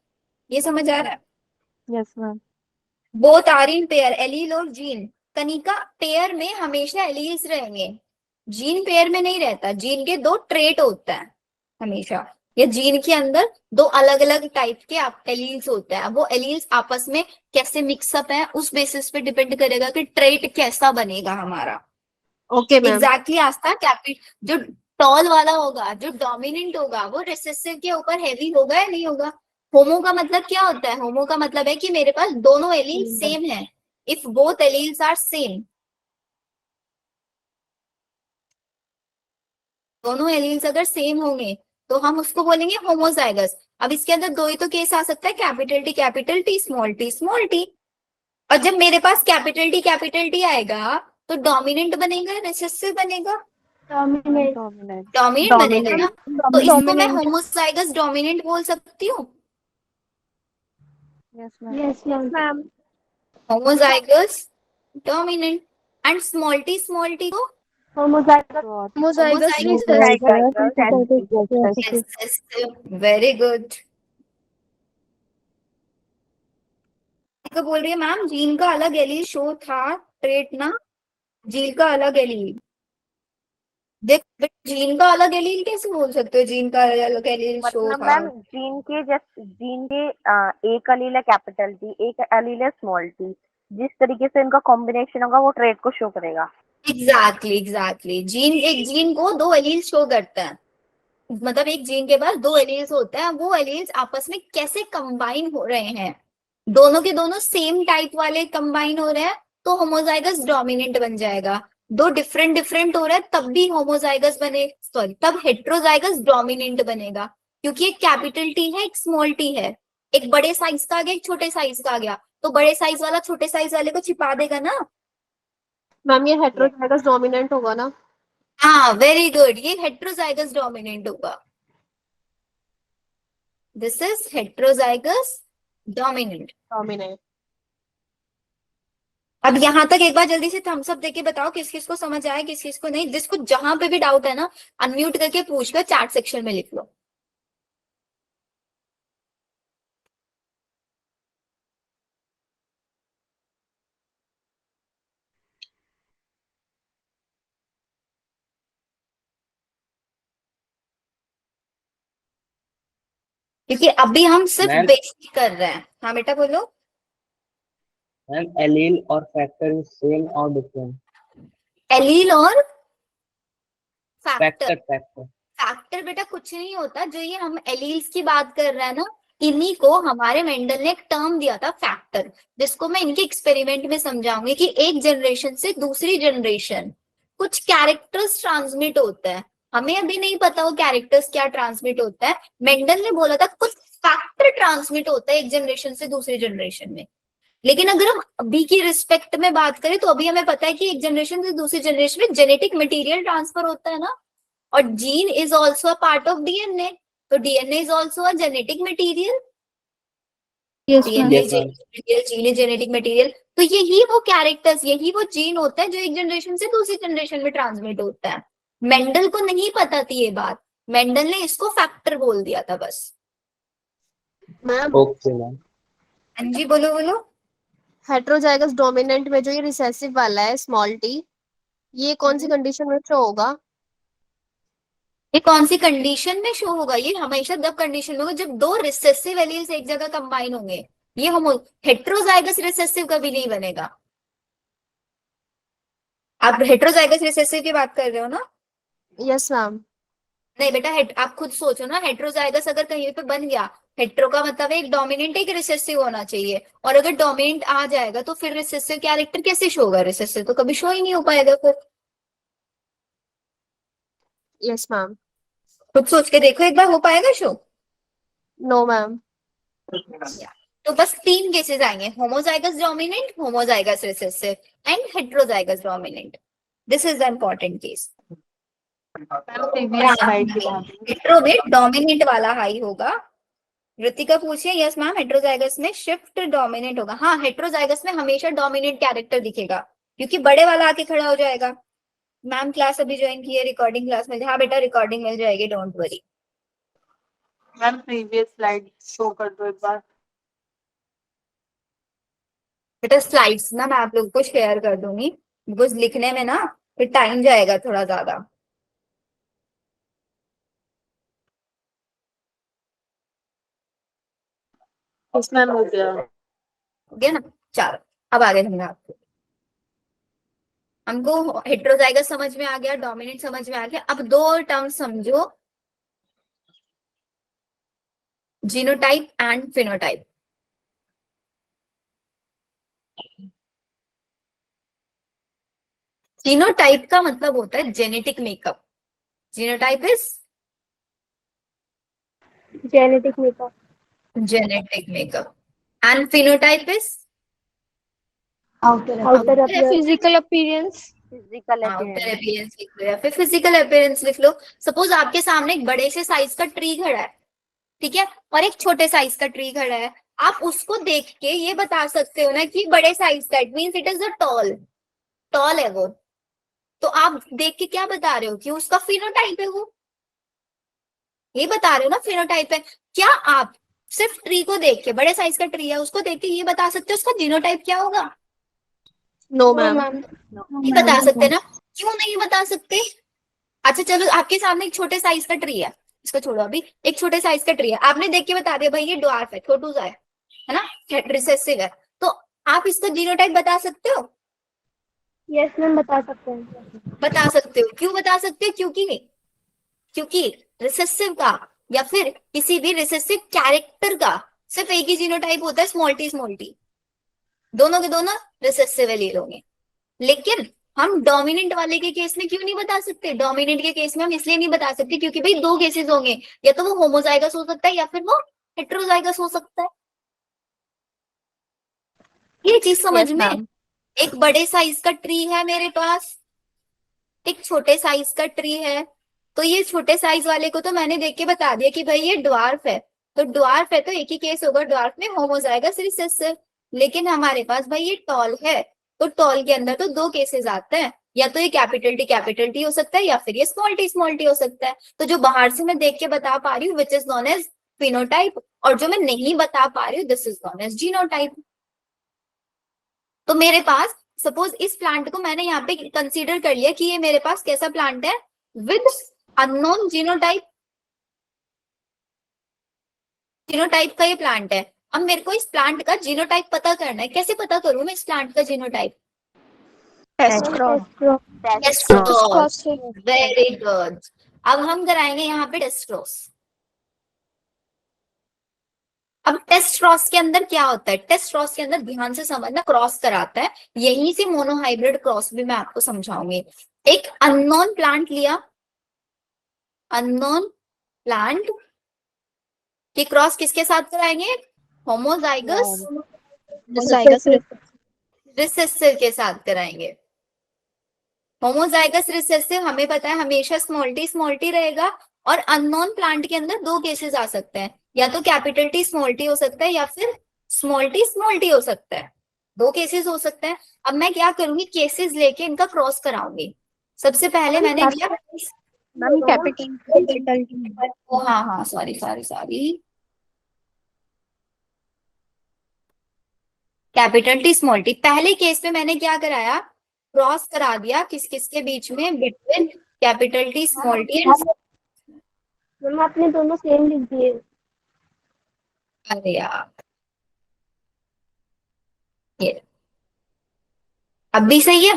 Speaker 1: ये समझ आ रहा है?
Speaker 2: Yes ma'am.
Speaker 1: Both are in pair, allele और जीन। कनिका, पेयर में हमेशा एलील्स रहेंगे, जीन पेयर में नहीं रहता। जीन के दो ट्रेट होता है हमेशा, या जीन के अंदर दो अलग अलग टाइप के एलील्स होते हैं। वो एलील्स आपस में कैसे मिक्सअप है उस बेसिस पे डिपेंड करेगा कि ट्रेट कैसा बनेगा हमारा।
Speaker 2: Okay ma'am.
Speaker 1: एग्जैक्टली आस्था, जो टॉल वाला होगा, जो डोमिनेंट होगा, वो रिसेसिव के ऊपर हैवी होगा या नहीं होगा? होमो का मतलब क्या होता है? होमो का मतलब है कि मेरे पास दोनों एलील सेम है। If both alleles are same, दोनों एलील्स अगर सेम होंगे तो हम उसको बोलेंगे होमोजाइगस। अब इसके अंदर दो ही तो केस आ सकता है, कैपिटल टी स्मॉल टी। और जब मेरे पास कैपिटल टी आएगा तो डोमिनेंट बनेगा, रिसेसिव बनेगा? डोमिनेंट बनेगा ना। तो इसको मैं होमोजाइगस डोमिनेंट बोल सकती हूँ,
Speaker 2: yes ma'am.
Speaker 1: Homozygous dominant. And small T को
Speaker 3: Homozygous
Speaker 1: recessive. Very good. Radhika बोल रही है मैम जीन का अलग एलील शो था, ट्रेट ना, जीन का अलग एलील। देख जीन का अलग एलील कैसे बोल सकते हो, जीन का अलग एलील शो
Speaker 2: मतलब
Speaker 1: था।
Speaker 2: मैम जीन के एक अलील है कैपिटल टी, एक अलील है स्मॉल टी, जिस तरीके से इनका कॉम्बिनेशन होगा वो ट्रेट को शो करेगा।
Speaker 1: एग्जैक्टली जीन, एक जीन को दो एलील शो करता है, मतलब एक जीन के पास दो एलील्स होते हैं, वो एलील्स आपस में कैसे कंबाइन हो रहे हैं, दोनों के दोनों सेम टाइप वाले कंबाइन हो रहे हैं तो होमोजाइगस डोमिनेंट बन जाएगा। दो डिफरेंट डिफरेंट हो रहा है तब भी होमोजाइगस बने, सॉरी तब हेट्रोजाइगस डोमिनेंट बनेगा, क्योंकि एक कैपिटल टी है एक स्मॉल टी है, एक बड़े साइज का आ गया एक छोटे साइज का आ गया, तो बड़े साइज वाला छोटे साइज वाले को छिपा देगा ना।
Speaker 2: मैम ये हेटेरोजाइगस डोमिनेंट होगा ना?
Speaker 1: हाँ वेरी गुड, ये हेट्रोजाइगस डोमिनेंट होगा, this is heterozygous dominant.
Speaker 2: Dominant.
Speaker 1: अब यहाँ तक एक बार जल्दी से थम्स अप देके बताओ किस किस को समझ आया किस किस को नहीं, जिसको जहां पे भी डाउट है ना अनम्यूट करके पूछ लो, चैट सेक्शन में लिख लो। क्योंकि अभी हम सिर्फ
Speaker 4: मैम
Speaker 1: बेसिक कर रहे हैं। हाँ बेटा बोलो।
Speaker 4: मैम एलील और फैक्टर इज सेम और डिफरेंट?
Speaker 1: एलील और फैक्टर,
Speaker 4: फैक्टर फैक्टर।
Speaker 1: फैक्टर बेटा कुछ नहीं होता, जो ये हम एलील्स की बात कर रहे हैं ना, इन्हीं को हमारे मेंडल ने एक टर्म दिया था फैक्टर, जिसको मैं इनके एक्सपेरिमेंट में समझाऊंगी कि एक जनरेशन से दूसरी जनरेशन कुछ कैरेक्टर्स ट्रांसमिट होता है, हमें अभी नहीं पता वो कैरेक्टर्स क्या ट्रांसमिट होता है, मेंडल ने बोला था कुछ फैक्टर ट्रांसमिट होता है एक जनरेशन से दूसरी जनरेशन में। लेकिन अगर हम अभी की रिस्पेक्ट में बात करें तो अभी हमें पता है कि एक जनरेशन से दूसरी जनरेशन में जेनेटिक मटेरियल ट्रांसफर होता है ना, और gene is also a part of DNA, तो DNA is also a genetic material,
Speaker 3: yes ma'am.
Speaker 1: DNA
Speaker 4: Yes, ma'am.
Speaker 1: Gene is genetic material, तो यही वो कैरेक्टर्स यही वो जीन होता है जो एक जनरेशन से दूसरी जनरेशन में ट्रांसमिट होता है। मेंडल को नहीं पता थी ये बात, मेंडल ने इसको फैक्टर बोल दिया था बस।
Speaker 2: Ma'am
Speaker 4: okay ma'am.
Speaker 1: हाँ जी बोलो बोलो।
Speaker 2: हेटेरोजाइगस डोमिनेंट में जो ये रिसेसिव वाला है स्मॉल टी, ये कौन सी कंडीशन में शो होगा?
Speaker 1: ये कौन सी कंडीशन में शो होगा, ये हमेशा जब कंडीशन में होगा जब दो रिसेसिव एलील्स एक जगह कंबाइन होंगे, ये होमो हेट्रोजाइगस रिसेसिव कभी नहीं बनेगा। आप हेट्रोजाइगस रिसेसिव की बात कर रहे हो ना?
Speaker 2: Yes ma'am.
Speaker 1: नहीं बेटा आप खुद सोचो ना, हेट्रोजाइगस अगर कहीं पे बन गया, हेट्रो का मतलब है एक डोमिनेंट एक रिसेसिव होना चाहिए, और अगर डोमिनेंट आ जाएगा तो फिर रिसेसिव कैरेक्टर कैसे शो होगा, रिसेसिव तो कभी शो ही नहीं हो पाएगा फिर।
Speaker 2: Yes ma'am.
Speaker 1: खुद सोच के देखो एक बार, हो पाएगा शो?
Speaker 2: No ma'am.
Speaker 1: तो बस तीन केसेस आएंगे, homozygous dominant, homozygous recessive and heterozygous dominant, this is the important case. Hetero में डोमिनेंट वाला हाई होगा। ऋतिका पूछिए, यस मैम हेट्रोजाइगस में शिफ्ट डोमिनेंट होगा, हाँ हेट्रोजाइगस में हमेशा डोमिनेंट कैरेक्टर दिखेगा क्योंकि बड़े वाला आके खड़ा हो जाएगा। मैम क्लास अभी ज्वाइन की है, रिकॉर्डिंग क्लास मिल जाए, हाँ बेटा रिकॉर्डिंग मिल जाएगी, don't worry.
Speaker 5: Ma'am previous slide show कर दो एक बार।
Speaker 1: बेटा स्लाइड्स ना मैं आप लोगों को शेयर कर दूंगी, बिकॉज लिखने में ना फिर टाइम जाएगा थोड़ा ज्यादा।
Speaker 5: यस मैम हो गया।
Speaker 1: हो गया ना, चलो अब आगे समझा आपको। हमको हेट्रोजाइगस समझ में आ गया, डोमिनेंट समझ में आ गया, अब दो और टर्म समझो, जीनोटाइप एंड फिनोटाइप। जीनोटाइप का मतलब होता है genetic makeup, genotype is
Speaker 3: genetic makeup.
Speaker 1: genetic makeup and phenotype is
Speaker 3: outer appearance. Physical appearance.
Speaker 2: Physical
Speaker 1: outer
Speaker 2: appearance.
Speaker 1: Appearance लिख लो या फिर फिजिकल अपीयरेंस लिख लो। सपोज आपके सामने एक बड़े से साइज का ट्री खड़ा है, ठीक है, और एक छोटे साइज का ट्री खड़ा है, आप उसको देख के ये बता सकते हो ना कि बड़े साइज का, it means it is a tall, tall है वो, तो आप देख के क्या बता रहे हो कि उसका फिनोटाइप है वो, ये बता रहे हो ना फिनोटाइप है। क्या आप सिर्फ ट्री को देख के, बड़े साइज का ट्री है उसको देख के ये बता सकते हो उसका जीनोटाइप क्या होगा?
Speaker 5: No, ma'am.
Speaker 1: नहीं बता सकते ना, क्यों नहीं बता सकते? अच्छा चलो, आपके सामने एक छोटे साइज का ट्री है, इसको छोड़ो अभी, एक छोटे साइज का ट्री है, आपने देख के बता दिया भाई ये ड्वार्फ है, छोटू सा है ना, रिसेसिव है, तो आप इसका जीनोटाइप बता सकते हो?
Speaker 3: यस मैम, बता सकते हैं।
Speaker 1: बता सकते हो, क्यों बता सकते हो? क्योंकि रिसेसिव का या फिर किसी भी रिसेसिव कैरेक्टर का सिर्फ एक ही जीनोटाइप होता है, स्मॉल टी, दोनों के दोनों रिसेसिव एलील होंगे। लेकिन हम डोमिनेंट वाले के केस में क्यों नहीं बता सकते? डोमिनेंट के केस में हम इसलिए नहीं बता सकते क्योंकि भाई दो केसेस होंगे, या तो वो होमोजाइगस हो सकता है या फिर वो हेट्रोजाइगस हो सकता है। ये चीज समझ
Speaker 5: Yes,
Speaker 1: में?
Speaker 5: ma'am.
Speaker 1: एक बड़े साइज का ट्री है मेरे पास, एक छोटे साइज का ट्री है, तो ये छोटे साइज वाले को तो मैंने देख के बता दिया कि भाई ये ड्वार्फ है, तो ड्वार्फ है तो एक ही केस होगा ड्वार्फ में, होमोजाइगस रिसेसिव। लेकिन हमारे पास भाई ये टॉल है, तो टॉल के अंदर तो दो केसेस आते हैं, या तो ये कैपिटल टी हो सकता है या फिर ये स्मॉल टी हो सकता है। तो जो बाहर से मैं देख के बता पा रही हूँ which is known as phenotype, और जो मैं नहीं बता पा रही हूँ this is known as genotype. तो मेरे पास सपोज इस प्लांट को मैंने यहाँ पे कंसीडर कर लिया कि ये मेरे पास कैसा प्लांट है, विद अननोन जीनोटाइप, जीनोटाइप का ये प्लांट है। अब मेरे को इस प्लांट का जीनोटाइप पता करना है, कैसे पता करूं मैं इस प्लांट का genotype?
Speaker 2: Test
Speaker 1: test, very good. अब हम कराएंगे यहाँ पे टेस्ट क्रॉस। अब टेस्ट क्रॉस के अंदर क्या होता है? टेस्ट क्रॉस के अंदर ध्यान से समझना, क्रॉस कराता है, यहीं से मोनोहाइब्रिड क्रॉस भी मैं आपको समझाऊंगी। एक अननोन प्लांट लिया, अननोन प्लांट की क्रॉस किसके साथ कराएंगे? होमोजाइगस रिसेसिव के साथ कराएंगे। होमोजाइगस रिसेसिव हमें पता है हमेशा स्मॉल टी रहेगा, और अननोन प्लांट के अंदर दो केसेस आ सकते हैं, या तो कैपिटल टी स्मॉल टी हो सकता है या फिर स्मॉल टी हो सकता है, दो केसेस हो सकते हैं। अब मैं क्या करूंगी, केसेस लेके इनका क्रॉस कराऊंगी। सबसे पहले मैंने क्या,
Speaker 3: मैम कैपिटल
Speaker 1: ओ हाँ sorry, capital T small T, पहले केस में मैंने क्या कराया, क्रॉस करा दिया किस किस के बीच में, between capital T small T and,
Speaker 3: ma'am आपने दोनों सेम लिख दिए।
Speaker 1: अरे यार ये अब भी सही है,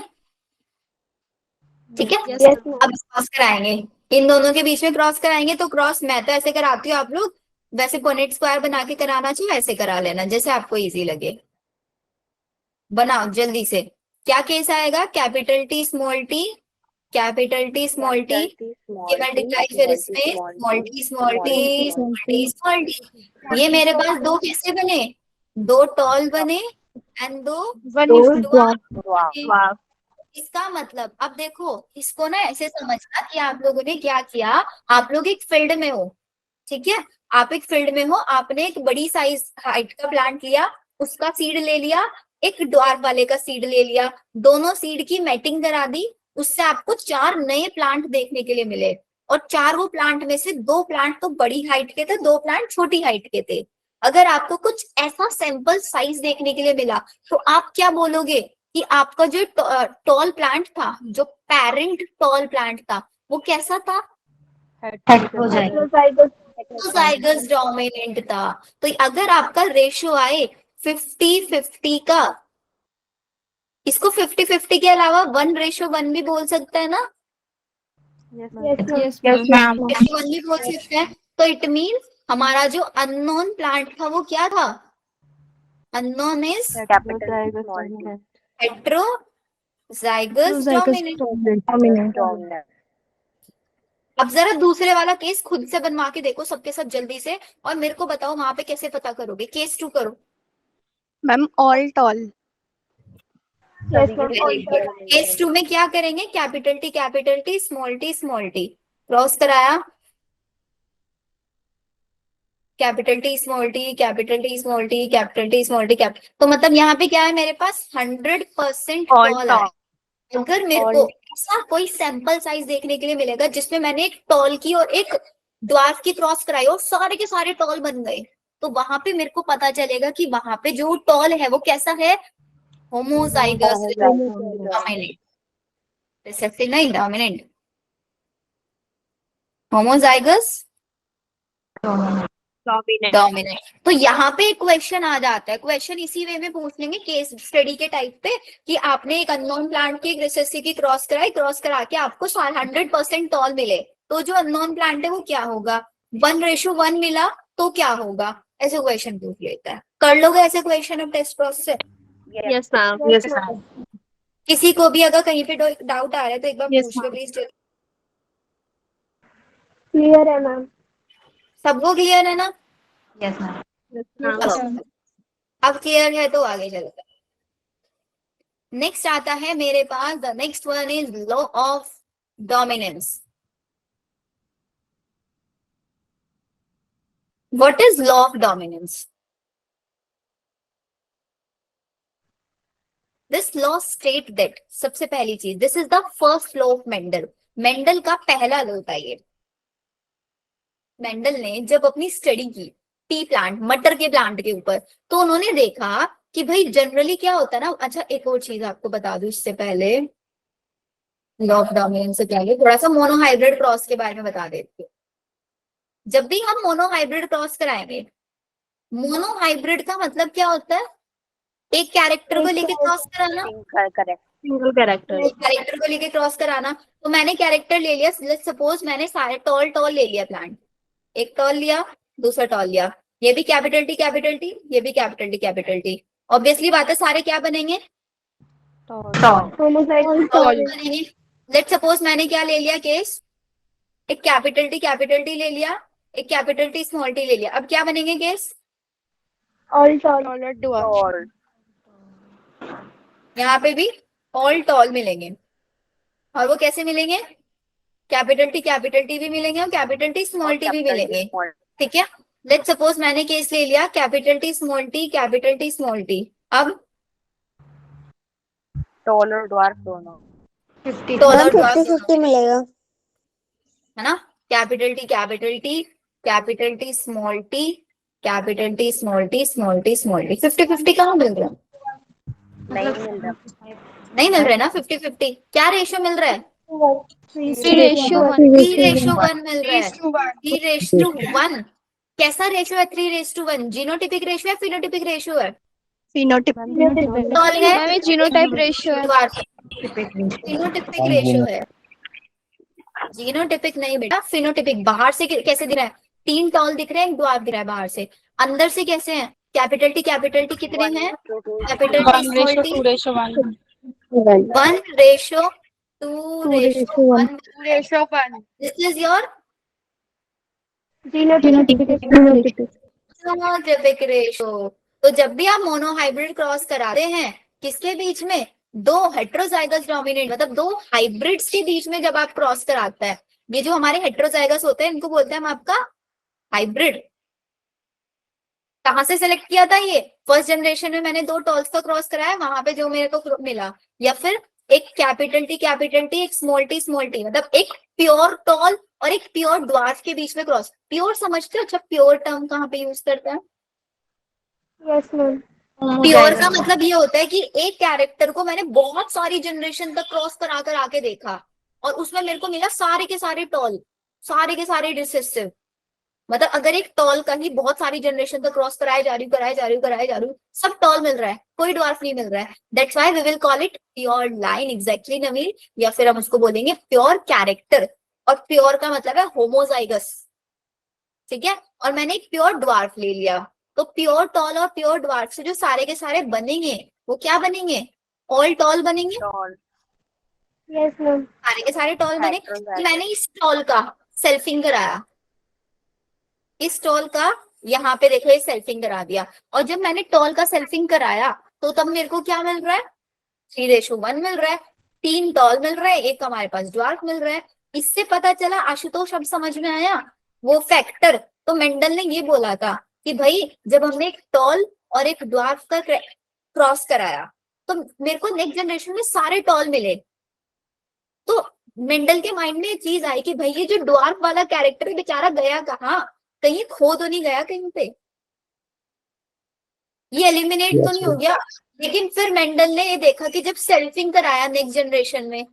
Speaker 1: ठीक है।
Speaker 3: यस
Speaker 1: अब क्रॉस कराएंगे, इन दोनों के बीच में क्रॉस कराएंगे, तो क्रॉस मैं तो ऐसे कराती हूँ, आप लोग वैसे पॉइंट स्क्वायर बना के कराना चाहिए, ऐसे करा लेना जैसे आपको इजी लगे। बनाओ जल्दी से, क्या केस आएगा, capital T small T, capital T small T, ये मल्टीप्लाई फिर इसमें small T small T small T small T. ये मेरे पास दो कैसे बने, दो टॉल बने एंड दो dwarf। इसका मतलब अब देखो, इसको ना ऐसे समझना कि आप लोगों ने क्या किया, आप लोग एक फील्ड में हो, ठीक है, आप एक फील्ड में हो, आपने एक बड़ी साइज हाइट का प्लांट लिया, उसका सीड ले लिया, एक ड्वार्फ वाले का सीड ले लिया, दोनों सीड की मैटिंग करा दी, उससे आपको चार नए प्लांट देखने के लिए मिले, और चारों प्लांट में से दो प्लांट तो बड़ी हाइट के थे, दो प्लांट छोटी हाइट के थे। अगर आपको कुछ ऐसा सैंपल साइज देखने के लिए मिला, तो आप क्या बोलोगे कि आपका जो टॉल प्लांट था, जो पेरेंट टॉल प्लांट था, वो कैसा था? हेट्रोजाइगस डोमिनेंट था। तो अगर आपका रेशियो आए 50-50 का, इसको 50-50 के अलावा 1:1 भी बोल सकता है ना,
Speaker 3: यस
Speaker 1: 51 भी बोल सकता है। तो इट मीन्स हमारा जो अननोन प्लांट था वो क्या था, अननोन इज हेट्रोजाइगस डोमिनेंट। अब जरा दूसरे वाला केस खुद से बनवा के देखो सबके सब जल्दी से, और मेरे को बताओ वहां पे कैसे पता करोगे। केस 2 करो।
Speaker 3: Ma'am all toll.
Speaker 1: केस 2 में क्या करेंगे, capital T small T cross कराया, capital T small T capital T small T capital T small T capital, तो मतलब यहाँ पे क्या है मेरे पास 100% टॉल है। अगर मेरे को ऐसा कोई सैंपल साइज देखने के लिए मिलेगा जिसमें मैंने एक टॉल की और एक ड्वार्फ की क्रॉस कराई और सारे के सारे टॉल बन गए, तो वहां पे मेरे को पता चलेगा कि वहां पे जो टॉल है वो कैसा है, होमोजाइगस डोमिनेंट, रिसेसिव नहीं डोमिनेंट, होमोजाइगस डोमिनेंट। तो यहाँ पे एक क्वेश्चन आ जाता है, क्वेश्चन इसी वे में पूछ लेंगे केस स्टडी के टाइप पे कि आपने एक अननोन प्लांट की एक रिसेसिव की क्रॉस कराई, क्रॉस करा के आपको 100% टॉल मिले, तो जो अननोन प्लांट है वो क्या होगा, 1:1 मिला तो क्या होगा, ऐसे क्वेश्चन पूछ लेता है। कर लोगे ऐसे क्वेश्चन अब टेस्ट प्रोसेस से?
Speaker 5: Yes, ma'am. Yes, ma'am.
Speaker 1: किसी को भी अगर कहीं पे डाउट आ रहा है तो एक बार
Speaker 5: Yes,
Speaker 1: पूछ लो
Speaker 5: ma'am.
Speaker 1: प्लीज।
Speaker 3: क्लियर है मैम।
Speaker 1: सबको क्लियर है ना?
Speaker 5: Yes, ma'am.
Speaker 1: अब क्लियर है तो आगे चलते हैं। नेक्स्ट आता है मेरे पास, the next one is law of dominance. What is law of dominance? This law state that, सबसे पहली चीज, this is the first law of Mendel. Mendel का पहला लॉ था ये। मेंडल ने जब अपनी स्टडी की टी प्लांट, मटर के प्लांट के ऊपर, तो उन्होंने देखा कि भाई जनरली क्या होता है ना। अच्छा एक और चीज आपको बता दूं इससे पहले, लॉ ऑफ डोमिनेंस से पहले थोड़ा सा मोनोहाइब्रिड क्रॉस के बारे में बता देती हूँ। जब भी हम मोनोहाइब्रिड क्रॉस कराएंगे, मोनोहाइब्रिड का मतलब क्या होता है, एक कैरेक्टर को लेके क्रॉस कराना,
Speaker 2: करेक्ट।
Speaker 5: Single character.
Speaker 1: एक कैरेक्टर को लेके क्रॉस कराना। तो मैंने कैरेक्टर ले लिया, लेट्स सपोज मैंने सारे टॉल टॉल ले लिया प्लांट, एक टॉल लिया, दूसरा टॉल लिया, ये भी कैपिटल टी कैपिटल टी, ये भी capital T capital T. Obviously बात है सारे क्या बनेंगे,
Speaker 3: होमोजाइगस
Speaker 1: टॉल बनेंगे। लेट्स सपोज मैंने क्या ले लिया केस, एक कैपिटल टी ले लिया, एक कैपिटल टी स्मॉल टी ले लिया। अब क्या बनेंगे केस,
Speaker 3: ऑल टॉल।
Speaker 2: और
Speaker 1: यहाँ पे भी ऑल टॉल मिलेंगे। और वो कैसे मिलेंगे, कैपिटल टी भी मिलेंगे और कैपिटल टी स्मॉल टी भी मिलेंगे। ठीक है, लेट्स सपोज मैंने केस ले लिया capital T small T, capital T small T. अब
Speaker 2: टॉल और ड्वार्फ दोनों।
Speaker 1: टॉल और ड्वार्फ
Speaker 3: 50-50 मिलेगा।
Speaker 1: है ना, capital T capital T, capital T small T, capital T small T, small T small T. 50-50 कहाँ मिल रहा है?
Speaker 2: नहीं मिल रहा।
Speaker 1: नहीं मिल रहा है ना 50-50। क्या रेशियो मिल रहा है?
Speaker 3: 3:1
Speaker 1: 3:1 मिल रहा है। 3:1 कैसा रेशियो है? 3:1 जीनोटिपिक रेशियो है, फिनोटिपिक रेशियो है? टॉल है,
Speaker 3: जीनोटाइप रेशियो है।
Speaker 1: फिनोटिपिक रेशियो है, जीनोटिपिक नहीं बेटा, फिनोटिपिक। बाहर से कैसे दिख रहा है, 3 टॉल दिख रहे हैं, 1 ड्वार्फ दिख रहा है बाहर से। अंदर से कैसे हैं, कैपिटल टी कितने हैं, capital T small T 1:2:1। This is your genotypic ratio. तो जब भी आप मोनोहाइब्रिड क्रॉस कराते हैं, किसके बीच में, 2 हेट्रोजाइगस डोमिनेंट, मतलब 2 हाइब्रिड्स के बीच में जब आप क्रॉस कराता है, ये जो हमारे हेट्रोजाइगस होते हैं इनको बोलते हैं हम आपका हाइब्रिड। कहाँ से सिलेक्ट किया था ये, फर्स्ट जनरेशन में मैंने 2 टॉल्स का क्रॉस कराया, वहां पे जो मेरे को मिला, या फिर एक कैपिटल टी एक स्मॉल टी, मतलब एक प्योर टॉल और एक प्योर ड्वार्फ के बीच में क्रॉस। प्योर समझते हो? अच्छा प्योर टर्म कहाँ पे यूज करते हैं?
Speaker 3: Yes ma'am.
Speaker 1: प्योर का मतलब ये होता है कि एक कैरेक्टर को मैंने बहुत सारी जनरेशन तक क्रॉस करा कर आके देखा और उसमें मेरे को मिला सारे के सारे टॉल, सारे के सारे रिसेसिव। मतलब अगर एक टॉल का ही बहुत सारी जनरेशन तक क्रॉस कराए जा रही हूँ, सब टॉल मिल रहा है, कोई ड्वार्फ नहीं मिल रहा है। That's why we will call it pure line. Exactly Naveen, या फिर हम उसको बोलेंगे प्योर कैरेक्टर। और प्योर का मतलब है होमोजाइगस, ठीक है। और मैंने एक प्योर ड्वार्फ ले लिया, तो प्योर टॉल और प्योर ड्वार्फ से जो सारे के सारे बनेंगे वो क्या बनेंगे, ऑल टॉल बनेंगे।
Speaker 3: Yes ma'am.
Speaker 1: सारे के सारे टॉल बने। तो मैंने इस टॉल का सेल्फिंग कराया, इस टॉल का यहाँ पे देखो ये सेल्फिंग करा दिया, और जब मैंने टॉल का सेल्फिंग कराया तो तब मेरे को क्या मिल रहा है, 3:1 मिल रहा है। 3 टॉल मिल रहा है, एक हमारे पास ड्वार्फ मिल रहा है। इससे पता चला आशुतोष, अब समझ में आया वो फैक्टर। तो मेंडल ने ये बोला था कि भाई जब हमने एक टॉल और एक ड्वार्फ का क्रॉस कराया तो मेरे को नेक्स्ट जनरेशन में सारे टॉल मिले। तो मेंडल के माइंड में ये चीज आई कि भाई ये जो ड्वार्फ वाला कैरेक्टर है बेचारा गया कहाँ, कहीं खो तो नहीं गया कहीं पे। ये एलिमिनेट तो
Speaker 4: Yes,
Speaker 1: नहीं हो
Speaker 4: ma'am.
Speaker 1: गया। लेकिन फिर मेंडल ने ये देखा कि जब सेल्फिंग कराया नेक्स्ट जनरेशन में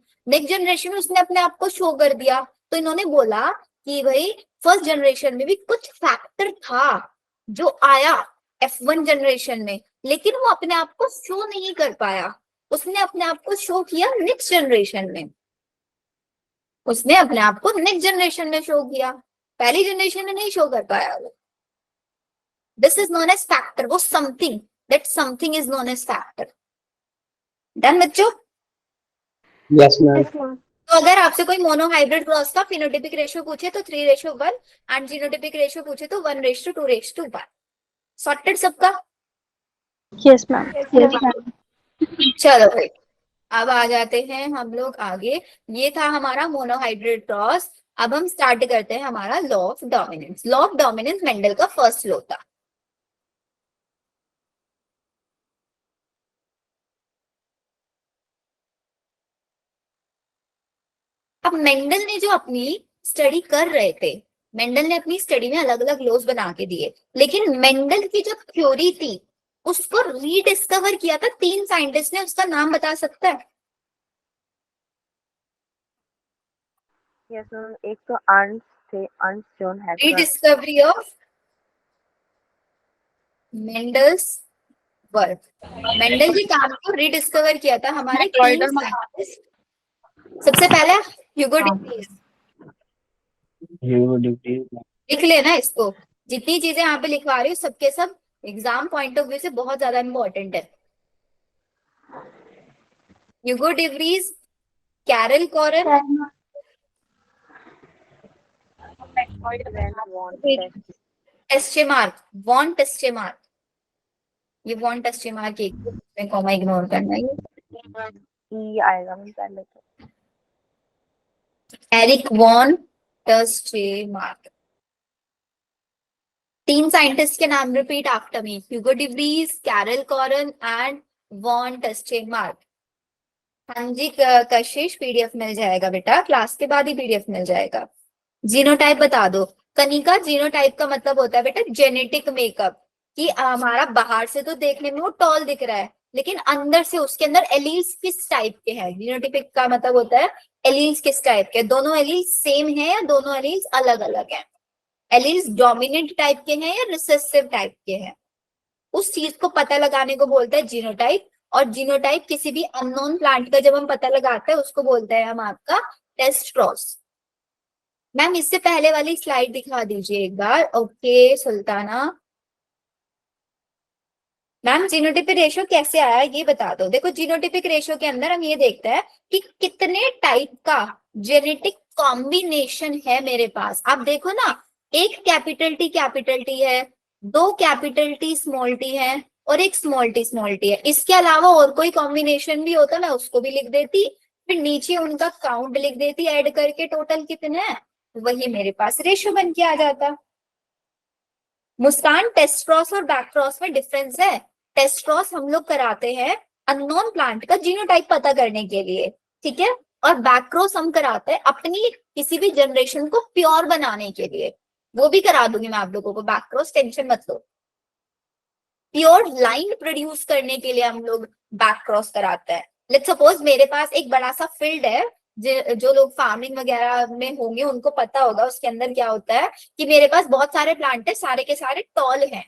Speaker 1: उसने अपने आप को शो कर दिया, तो इन्होंने बोला कि भाई फर्स्ट जनरेशन में भी कुछ फैक्टर था जो आया F1 जनरेशन में, लेकिन वो अपने आप को शो नहीं कर पाया। उसने अपने आप को शो किया नेक्स्ट जनरेशन में, उसने अपने आप को नेक्स्ट जनरेशन में शो किया, पहली जनरेशन में नहीं शो कर पाया वो। This is known as factor, वो something, that something is known as factor. Done बच्चों?
Speaker 4: Yes, ma'am.
Speaker 3: Yes, ma'am.
Speaker 1: तो अगर आपसे कोई मोनोहाइब्रिड क्रॉस का फिनोटिपिक रेशियो पूछे तो 3:1 एंड जीनोटिपिक रेशियो पूछे तो 1:2:1। सॉर्टेड सबका?
Speaker 3: Yes, ma'am. Yes, ma'am.
Speaker 1: चलो भाई, अब आ जाते हैं हम लोग आगे। ये था हमारा मोनोहाइब्रिड क्रॉस। अब हम स्टार्ट करते हैं हमारा law of dominance. Law of dominance Mendel का फर्स्ट लॉ था। अब मेंडल ने जो अपनी स्टडी कर रहे थे, मेंडल ने अपनी स्टडी में अलग अलग लॉज बना के दिए, लेकिन मेंडल की जो थ्योरी थी उसको रीडिस्कवर किया था 3 साइंटिस्ट ने। उसका नाम बता सकता है?
Speaker 2: यस मैम, एक तो अर्नस्ट थे, Ernst John hacker.
Speaker 1: Rediscovery of Mendel's work. Mendel के काम को रीडिस्कवर किया था हमारे 3 साइंटिस्ट। सबसे पहले ह्यूगो डिक्रीज।
Speaker 4: Hugo Dewey.
Speaker 1: लिख लेना इसको, जितनी चीजें यहाँ पे लिखवा रही हूँ सबके सब एग्जाम पॉइंट ऑफ व्यू से बहुत ज्यादा इंपॉर्टेंट है। ह्यूगो डिक्रीज, कैरल कॉरन, टेस्टेमार्क, वॉन टेस्टेमार्क। ये वॉन टेस्टेमार्क एक में कॉमा इग्नोर करना है।
Speaker 2: ई आएगा मैम पहले तो।
Speaker 1: Eric von टेस्टेमार्क। 3 साइंटिस्ट के नाम repeat after me, Hugo de Vries, Carl Correns and von Tschermak. हाँ जी कशिश, पीडीएफ मिल जाएगा बेटा, क्लास के बाद ही पीडीएफ मिल जाएगा। जीनोटाइप बता दो कनिका। जीनोटाइप का मतलब होता है बेटा जेनेटिक मेकअप, कि हमारा बाहर से तो देखने में वो टॉल दिख रहा है, लेकिन अंदर से उसके अंदर एलील्स किस टाइप के हैं। जीनोटिपिक का मतलब होता है एलील्स किस टाइप के, दोनों एलील्स सेम है या दोनों एलील्स अलग अलग हैं, एलील्स डोमिनेंट टाइप के हैं या रिसेसिव टाइप के हैं। उस चीज को पता लगाने को बोलते हैं जीनोटाइप। और जीनोटाइप किसी भी अननोन प्लांट का जब हम पता लगाते हैं उसको बोलते हैं हम आपका टेस्ट क्रॉस। मैम इससे पहले वाली स्लाइड दिखा दीजिए एक बार। Okay Sultana ma'am, genotypic ratio कैसे आया ये बता दो। देखो जीनोटिपिक रेशियो के अंदर हम ये देखते हैं कि कितने टाइप का जेनेटिक कॉम्बिनेशन है मेरे पास। आप देखो ना, एक कैपिटल टी है, 2 कैपिटल टी स्मॉल टी है और एक स्मॉल टी है। इसके अलावा और कोई कॉम्बिनेशन भी होता मैं उसको भी लिख देती, फिर नीचे उनका काउंट लिख देती, ऐड करके टोटल कितने हैं वही मेरे पास रेशियो बन के आ जाता। मुस्कान, टेस्ट क्रॉस और बैक क्रॉस में डिफरेंस है। टेस्ट क्रॉस हम लोग कराते हैं अननोन प्लांट का जीनोटाइप पता करने के लिए, ठीक है, और बैक क्रॉस हम कराते हैं अपनी किसी भी जनरेशन को प्योर बनाने के लिए। वो भी करा दूंगी मैं आप लोगों को बैक क्रॉस, टेंशन मत लो। प्योर लाइन प्रोड्यूस करने के लिए हम लोग बैक क्रॉस कराते हैं। लेट्स सपोज मेरे पास एक बड़ा सा फील्ड है, जो लोग फार्मिंग वगैरह में होंगे उनको पता होगा उसके अंदर क्या होता है कि मेरे पास बहुत सारे प्लांट है, सारे के सारे टॉल हैं,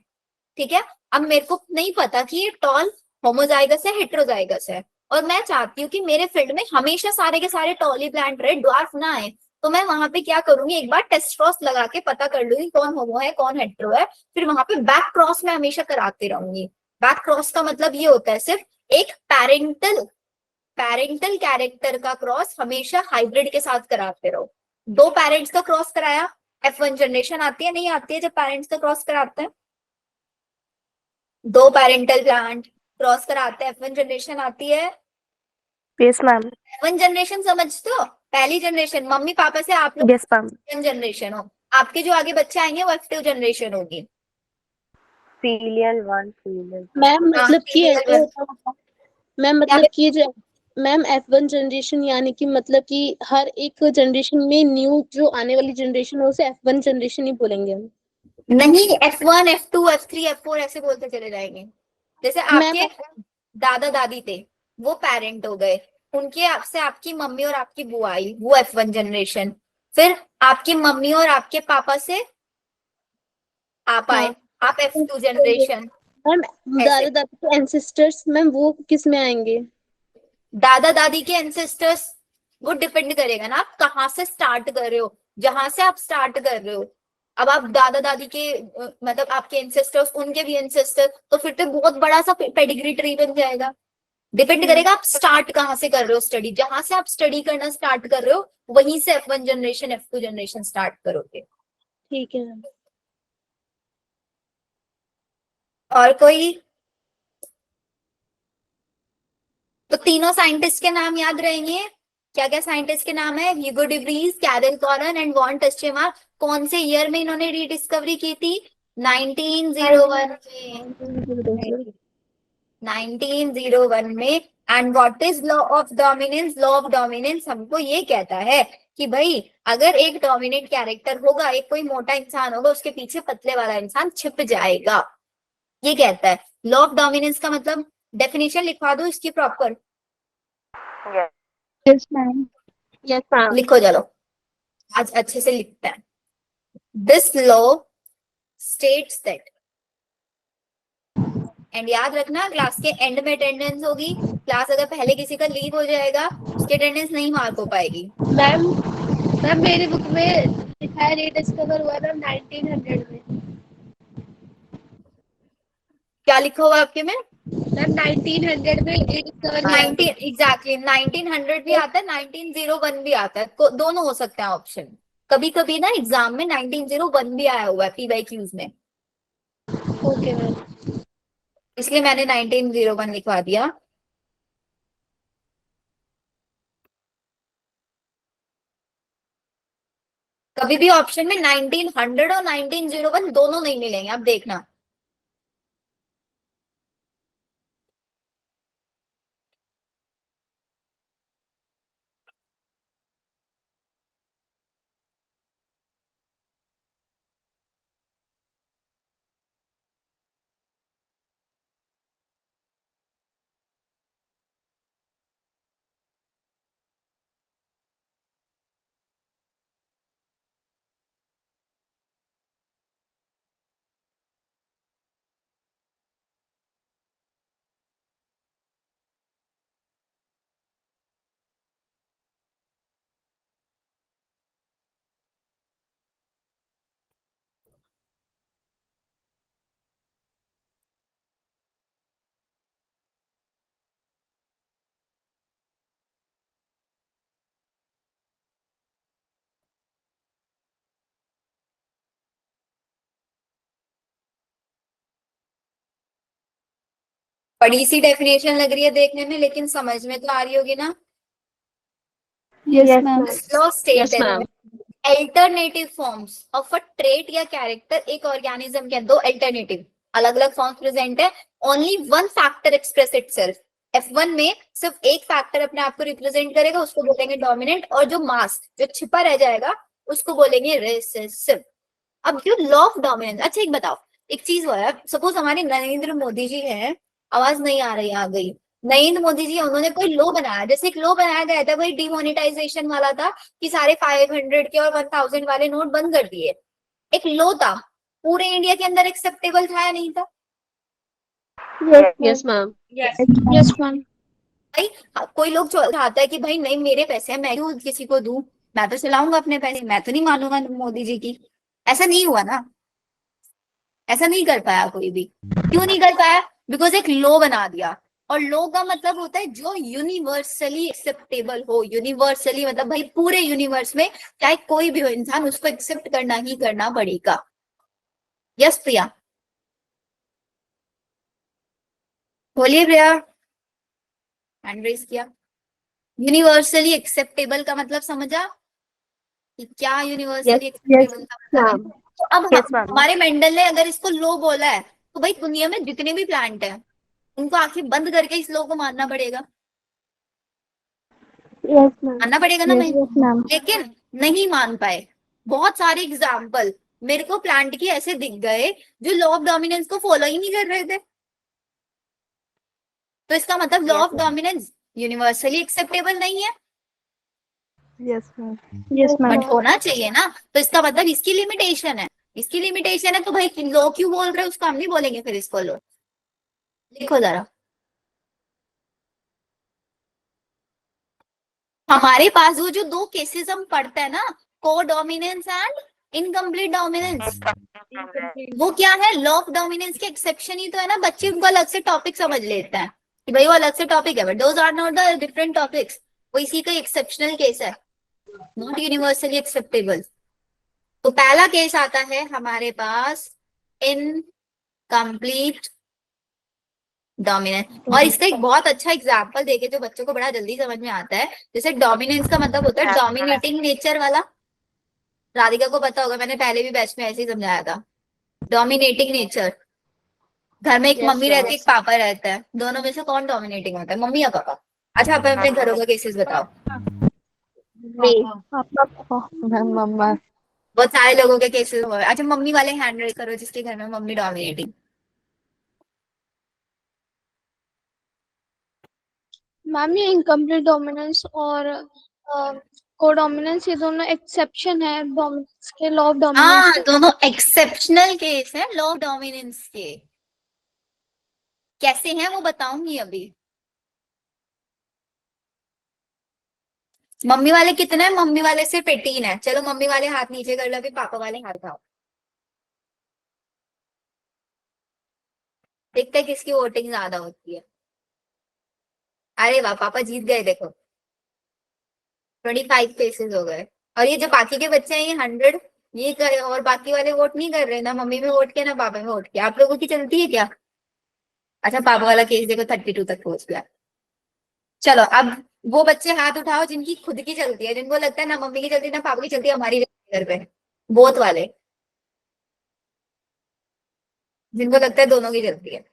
Speaker 1: ठीक है। अब मेरे को नहीं पता कि ये टॉल होमोजाइगस है हेटेरोजाइगस है, और मैं चाहती हूँ कि मेरे फील्ड में हमेशा सारे के सारे टॉल ही प्लांट रहे, ड्वार्फ ना आए। तो मैं वहां पे क्या करूंगी, एक बार टेस्ट क्रॉस लगा के पता कर लूंगी कौन होमो है कौन हेटेरो है, फिर वहां पे बैक क्रॉस में हमेशा कराती रहूंगी। बैक क्रॉस का मतलब ये होता है सिर्फ एक पैरेंटल कैरेक्टर का क्रॉस हमेशा हाइब्रिड के साथ कराते रहो। 2 पेरेंट्स का क्रॉस कराया, F1 जनरेशन आती है नहीं आती है जब पेरेंट्स का क्रॉस कराते हैं? 2 पेरेंटल प्लांट क्रॉस कराते हैं F1 जनरेशन आती है।
Speaker 2: Yes ma'am.
Speaker 1: F1 जनरेशन समझते हो? पहली जनरेशन मम्मी पापा से आप लोग
Speaker 2: यस मैम।
Speaker 1: F1 जनरेशन हो, आपके जो आगे बच्चे आएंगे वो F2 जनरेशन होगी।
Speaker 2: Filial 1 filial.
Speaker 6: मैम मतलब कि
Speaker 1: filial
Speaker 6: ऐसे
Speaker 1: one।
Speaker 6: होता है मैम, मतलब कि जो मैम F1 जनरेशन यानी कि मतलब कि हर एक जनरेशन में न्यू जो आने वाली जनरेशन हो उसे F1 जनरेशन ही बोलेंगे हम।
Speaker 1: नहीं, F1 F2 F3 F4 ऐसे बोलते चले जाएंगे। जैसे
Speaker 6: मैम
Speaker 1: आपके दादा दादी थे, वो पेरेंट हो गए, उनके आपसे आपकी मम्मी और आपकी बुआ आई, वो F1 जनरेशन। फिर आपकी मम्मी और आपके पापा से आप आए,
Speaker 6: हाँ
Speaker 1: आप F2 जनरेशन।
Speaker 6: मैम,
Speaker 1: ऐसे
Speaker 6: दादा दादी के एंसेस्टर्स मैम वो किस में आएंगे?
Speaker 1: दादा दादी के एंसेस्टर्स, वो डिपेंड करेगा ना आप कहाँ से स्टार्ट कर रहे हो। जहां से आप स्टार्ट कर रहे हो, अब आप दादा दादी के मतलब आपके एंसेस्टर्स, उनके भी एंसेस्टर, तो फिर तो बहुत बड़ा सा पेडिग्री ट्री बन जाएगा। डिपेंड करेगा आप स्टार्ट कहाँ से कर रहे हो स्टडी। जहां से आप स्टडी करना स्टार्ट कर रहे हो, वहीं से F1 generation F2 generation start करोगे।
Speaker 6: ठीक है मैम।
Speaker 1: और कोई? तो तीनों साइंटिस्ट के नाम याद रहेंगे। क्या क्या साइंटिस्ट के नाम है? ह्यूगो debris, Carol Correns and von टस्चेमार। कौन से ईयर में इन्होंने रीडिस्कवरी की थी? 1901 में। 1901 में। And what is law of dominance? Law of dominance हमको ये कहता है कि भाई अगर एक डोमिनेंट कैरेक्टर होगा, एक कोई मोटा इंसान होगा, उसके पीछे पतले वाला इंसान छिप जाएगा, ये कहता है। लॉ ऑफ डोमिनेंस का मतलब डेफिनेशन लिखवा दो इसकी proper.
Speaker 2: Yes.
Speaker 3: Yes ma'am.
Speaker 6: Yes ma'am.
Speaker 1: लिखो चलो, आज अच्छे से लिखते हैं। This law states that, and याद रखना क्लास के एंड में अटेंडेंस होगी। क्लास अगर पहले किसी का लीव हो जाएगा, उसकी अटेंडेंस नहीं मार्क हो पाएगी।
Speaker 6: मैम मैम मेरी बुक में लिखा है रीडिस्कवर हुआ मैम 1900 में।
Speaker 1: क्या लिखा हुआ है आपके में?
Speaker 6: मैम 1900 में रीडिस्कवर किया।
Speaker 1: 19 एग्जैक्टली 1900 भी आता है, 1901 भी आता है, दोनों हो सकते हैं ऑप्शन। कभी कभी ना एग्जाम में 1901 भी आया हुआ है PYQs में,
Speaker 6: ओके मैम।
Speaker 1: इसलिए मैंने 1901 लिखवा दिया। कभी भी ऑप्शन में 1900 और 1901 दोनों नहीं मिलेंगे, आप देखना। बड़ी सी डेफिनेशन लग रही है देखने में, लेकिन समझ में तो आ रही होगी ना।
Speaker 3: Yes
Speaker 2: Yes,
Speaker 3: ma'am.
Speaker 2: ma'am.
Speaker 1: Law state
Speaker 6: yes ma'am.
Speaker 1: Alternative forms of a trait या कैरेक्टर, एक ऑर्गेनिज्म के दो अल्टरनेटिव अलग अलग फॉर्म्स प्रेजेंट है। Only one factor express itself. F1 में सिर्फ एक फैक्टर अपने आप को रिप्रेजेंट करेगा, उसको बोलेंगे डोमिनेंट, और जो मास जो छिपा रह जाएगा उसको बोलेंगे रिसेसिव। अब जो लॉ ऑफ डोमिनेंस, अच्छा एक बताओ, एक चीज हुआ है, सपोज हमारे नरेंद्र मोदी जी हैं, आवाज नहीं आ रही, आ गई। नरेंद्र मोदी जी उन्होंने कोई लॉ बनाया, जैसे एक लॉ बनाया गया था वही डिमोनेटाइजेशन वाला था कि सारे 500 के और 1000 वाले नोट बंद कर दिए। एक लॉ था, पूरे इंडिया के अंदर एक्सेप्टेबल था या नहीं था?
Speaker 6: Yes ma'am.
Speaker 3: Yes ma'am.
Speaker 1: भाई कोई लोग चाहता है कि भाई नहीं मेरे पैसे हैं, मैं क्यों किसी को दूं, मैं तो चलाऊंगा अपने पैसे, मैं तो नहीं मानूंगा मोदी जी की। ऐसा नहीं हुआ ना, ऐसा नहीं कर पाया कोई भी। क्यों नहीं कर पाया? बिकॉज एक लॉ बना दिया, और लॉ का मतलब होता है जो यूनिवर्सली एक्सेप्टेबल हो। यूनिवर्सली मतलब भाई पूरे यूनिवर्स में चाहे कोई भी हो इंसान, उसको एक्सेप्ट करना ही करना पड़ेगा। यस प्रिया, बोलिए प्रिया, हैंड रेज किया। यूनिवर्सली एक्सेप्टेबल का मतलब समझा कि क्या यूनिवर्सली एक्सेप्टेबल का मतलब है?
Speaker 6: मैम।
Speaker 1: तो अब
Speaker 2: Yes, ma'am.
Speaker 1: हमारे मेंडल ने अगर इसको लॉ बोला है, तो भाई दुनिया में जितने भी प्लांट हैं उनको आंखें बंद करके इस लॉ को मानना पड़ेगा।
Speaker 3: Yes ma'am.
Speaker 1: मानना पड़ेगा ना भाई।
Speaker 3: Yes ma'am.
Speaker 1: लेकिन नहीं मान पाए। बहुत सारे एग्जाम्पल मेरे को प्लांट के ऐसे दिख गए जो लॉ ऑफ डोमिनेंस को फॉलो ही नहीं कर रहे थे। तो इसका मतलब law
Speaker 2: Yes,
Speaker 1: of dominance universally acceptable नहीं है,
Speaker 2: yes, ma'am.
Speaker 3: Yes ma'am.
Speaker 1: But होना चाहिए ना। तो इसका मतलब इसकी लिमिटेशन है, इसकी लिमिटेशन है, तो भाई लॉ क्यों बोल रहे हो, उसको हम नहीं बोलेंगे फिर इसको लॉ। देखो जरा, हमारे पास वो जो दो केसेस हम पढ़ते हैं ना, को डोमिनेंस एंड इनकम्प्लीट डोमिनेंस, वो क्या है, लॉ ऑफ डोमिनेंस के एक्सेप्शन ही तो है ना। बच्चे उनको अलग से टॉपिक समझ लेते हैं कि भाई वो अलग से टॉपिक है, but those are not the different topics, वो इसी का एक्सेप्शनल केस है, नॉट यूनिवर्सली एक्सेप्टेबल। तो पहला केस आता है हमारे पास इनकम्प्लीट डोमिनेंस, और इसका एक बहुत अच्छा एग्जाम्पल देके जो बच्चों को बड़ा जल्दी समझ में आता है। जैसे डोमिनेंस का मतलब होता है डोमिनेटिंग नेचर वाला, राधिका को पता होगा, मैंने पहले भी बैच में ऐसे ही समझाया था। डोमिनेटिंग नेचर, घर में एक
Speaker 6: Yes,
Speaker 1: मम्मी
Speaker 6: ma'am.
Speaker 1: रहती है, एक पापा रहता है, दोनों में से कौन डोमिनेटिंग होता है, मम्मी या पापा? अच्छा, आप अपने घरों का केसेस बताओ।
Speaker 2: मम्मा।
Speaker 1: बहुत सारे लोगों के केसेस हुए। अच्छा, मम्मी वाले हैंड रेज करो जिसके घर में मम्मी डोमिनेटिंग।
Speaker 3: मैम ये इनकम्प्लीट डोमिनेंस और कोडोमिनेंस ये दोनों एक्सेप्शन है डोमिनेंस के, लॉ ऑफ डोमिनेंस
Speaker 1: हाँ,
Speaker 3: के।
Speaker 1: दोनों एक्सेप्शनल केस है लॉ ऑफ डोमिनेंस के। कैसे हैं वो बताऊंगी अभी। मम्मी वाले कितने हैं? मम्मी वाले सिर्फ 18 है। चलो मम्मी वाले हाथ नीचे कर लो, अभी पापा वाले हाथ उठाओ। देखते हैं किसकी वोटिंग ज्यादा होती है। अरे वाह, पापा जीत गए, देखो 25 केसेस हो गए। और ये जो बाकी के बच्चे हैं ये 100 ये करे, और बाकी वाले वोट नहीं कर रहे, ना मम्मी में वोट किया ना पापा में वोट किया। आप लोगों की चलती है क्या? अच्छा, पापा वाला केस देखो 32 तक पहुंच गया। चलो अब वो बच्चे हाथ उठाओ जिनकी खुद की चलती है, जिनको लगता है ना मम्मी की चलती है ना पापा की चलती है, हमारी घर पे बोथ वाले, जिनको लगता है दोनों की चलती है।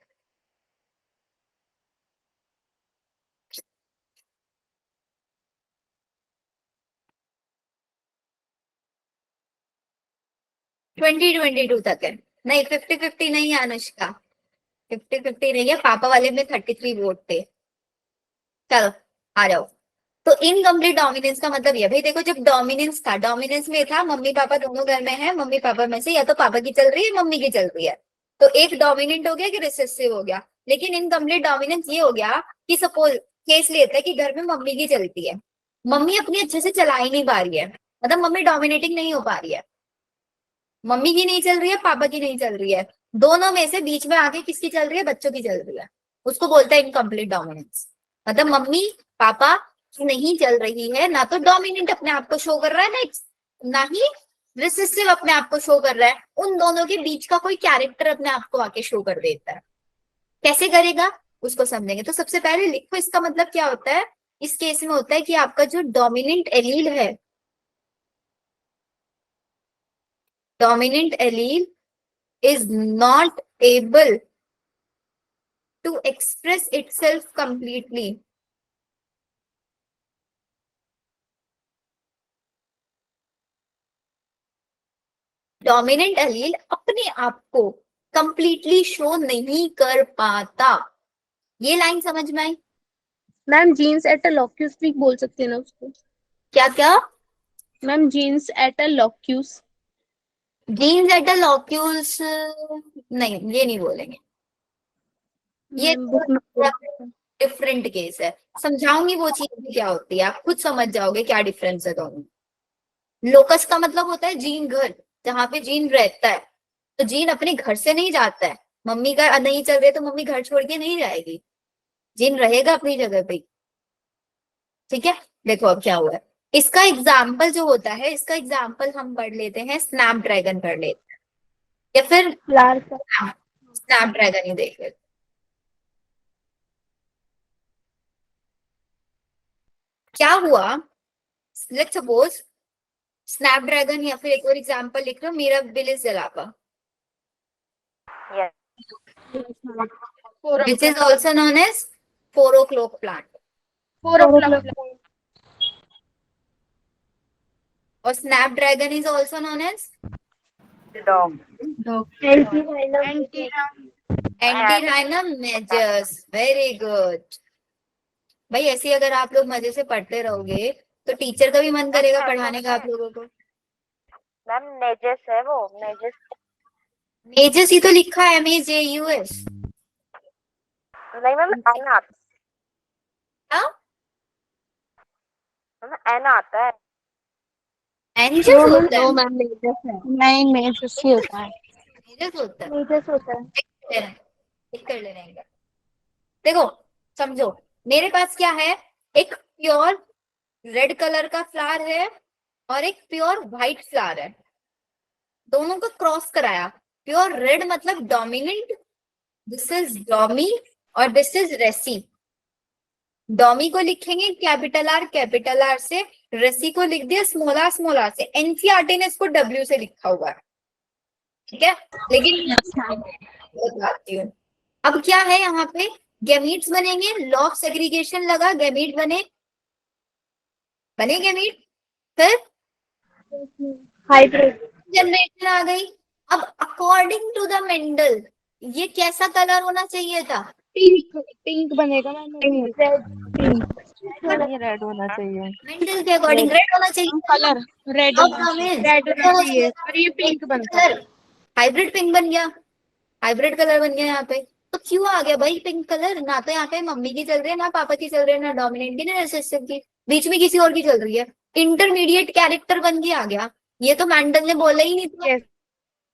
Speaker 1: ट्वेंटी 22 तक है। नहीं, 50-50 नहीं है अनुष्का, 50-50 नहीं है, पापा वाले में 33 वोट थे। चलो आ जाओ। तो इनकम्प्लीट डोमिनेंस का मतलब ये, भाई देखो जब डोमिनेंस था, डोमिनेंस में था मम्मी पापा दोनों घर में है, मम्मी पापा में से या तो पापा की चल रही है मम्मी की चल रही है, तो एक डोमिनेंट हो गया कि रिसेसिव हो गया। लेकिन इनकम्प्लीट डोमिनेंस ये हो गया कि सपोज केस लेते हैं कि घर में मम्मी की चलती है, मम्मी अपनी अच्छे से चला ही नहीं पा रही है, मतलब मम्मी डोमिनेटिंग नहीं हो पा रही है, मम्मी की नहीं चल रही है पापा की नहीं चल रही है, दोनों में से बीच में आके किसकी चल रही है, बच्चों की चल रही है, उसको बोलते हैं इनकम्प्लीट डोमिनेंस। मतलब मम्मी पापा की नहीं चल रही है, ना तो डोमिनेंट अपने आप को शो कर रहा है, ना ही रिसेसिव अपने आप को शो कर रहा है, उन दोनों के बीच का कोई कैरेक्टर अपने आप को आके शो कर देता है। कैसे करेगा उसको समझेंगे। तो सबसे पहले लिखो इसका मतलब क्या होता है। इस केस में होता है कि आपका जो डोमिनेंट एलील है, dominant allele is not able to express itself completely. Dominant allele अपने आप को कंप्लीटली शो नहीं कर पाता। ये लाइन समझ में आई?
Speaker 6: Ma'am genes at a locus भी बोल सकते हैं ना उसको?
Speaker 1: क्या क्या?
Speaker 6: Ma'am genes at a locus.
Speaker 1: Genes at the locules, नहीं ये नहीं बोलेंगे, ये
Speaker 6: मैम बुक में।
Speaker 1: डिफरेंट केस है। समझाऊंगी वो चीज भी क्या होती है, आप खुद समझ जाओगे क्या डिफरेंस है दोनों। लोकस का मतलब होता है जीन घर, जहाँ पे जीन रहता है। तो जीन अपने घर से नहीं जाता है, मम्मी का नहीं चल रही तो मम्मी घर छोड़ के नहीं जाएगी, जीन रहेगा अपनी जगह पे। ठीक है, देखो अब क्या हुआ है। इसका एग्जाम्पल जो होता है, इसका एग्जाम्पल हम पढ़ लेते हैं, स्नैपड्रैगन पढ़ लेते हैं, या फिर
Speaker 3: लाल का।
Speaker 1: स्नैपड्रैगन ही देख लेते हैं। क्या हुआ, लेट्स सपोज स्नैपड्रैगन, या फिर एक और एग्जाम्पल लिख लो, Mirabilis jalapa,
Speaker 2: Yes.
Speaker 1: which is also known as 4 o'clock plant, और Snapdragon is also known as
Speaker 2: Dog.
Speaker 3: Anti
Speaker 1: antirrhinum measures, very good. भाई ऐसे ही अगर आप लोग मजे से पढ़ते रहोगे तो टीचर का भी मन करेगा पढ़ाने का आप लोगों को।
Speaker 2: मैम नेजेस है वो, नेजेस
Speaker 1: मेजर्स ही तो लिखा है, MEJUS।
Speaker 2: नहीं मैम, एन आता
Speaker 1: हाँ,
Speaker 2: मैम, एन आता है।
Speaker 1: मेजर्स होता है,
Speaker 6: मैम मेजर्स है।
Speaker 3: नहीं मेजर्स ही होता है।
Speaker 1: मेजर्स होता है।
Speaker 3: मेजर्स होता है।
Speaker 1: टिक कर लेना एक बार। देखो समझो, मेरे पास क्या है, एक प्योर रेड कलर का फ्लावर है और एक प्योर व्हाइट फ्लावर है, दोनों को क्रॉस कराया। प्योर रेड मतलब डोमिनेंट, दिस इज डोमी और दिस इज रेसी। डोमी को लिखेंगे कैपिटल आर से, रेसी को लिख दिया स्मॉल आर से। एनसीईआरटी ने इसको W से लिखा हुआ है, ठीक है, लेकिन बताती हूँ। अब क्या है यहाँ पे, गैमीट्स बनेंगे, लॉ ऑफ सेग्रीगेशन लगा, गैमीट बने गैमीट, फिर
Speaker 3: हाइब्रिड।
Speaker 1: जनरेशन आ गई। अब अकॉर्डिंग टू द मेंडल ये कैसा कलर होना चाहिए था,
Speaker 3: पिंक पिंक बनेगा मैम।
Speaker 5: ये रेड होना चाहिए।
Speaker 1: मेंडल के अकॉर्डिंग रेड होना चाहिए।
Speaker 3: कलर रेड
Speaker 1: अब हमें
Speaker 3: रेड होना चाहिए और ये पिंक बनता है।
Speaker 1: हाइब्रिड पिंक बन गया, हाइब्रिड कलर बन गया यहाँ पे। तो क्यों आ गया भाई पिंक कलर, ना तो यहाँ पे मम्मी की चल रही है, ना पापा की चल रही है, ना डोमिनेंट की, ना रिसेसिव की, बीच में किसी और की चल रही है। इंटरमीडिएट कैरेक्टर बन के आ गया। ये तो मेंडल ने बोला ही नहीं था,
Speaker 3: Yes.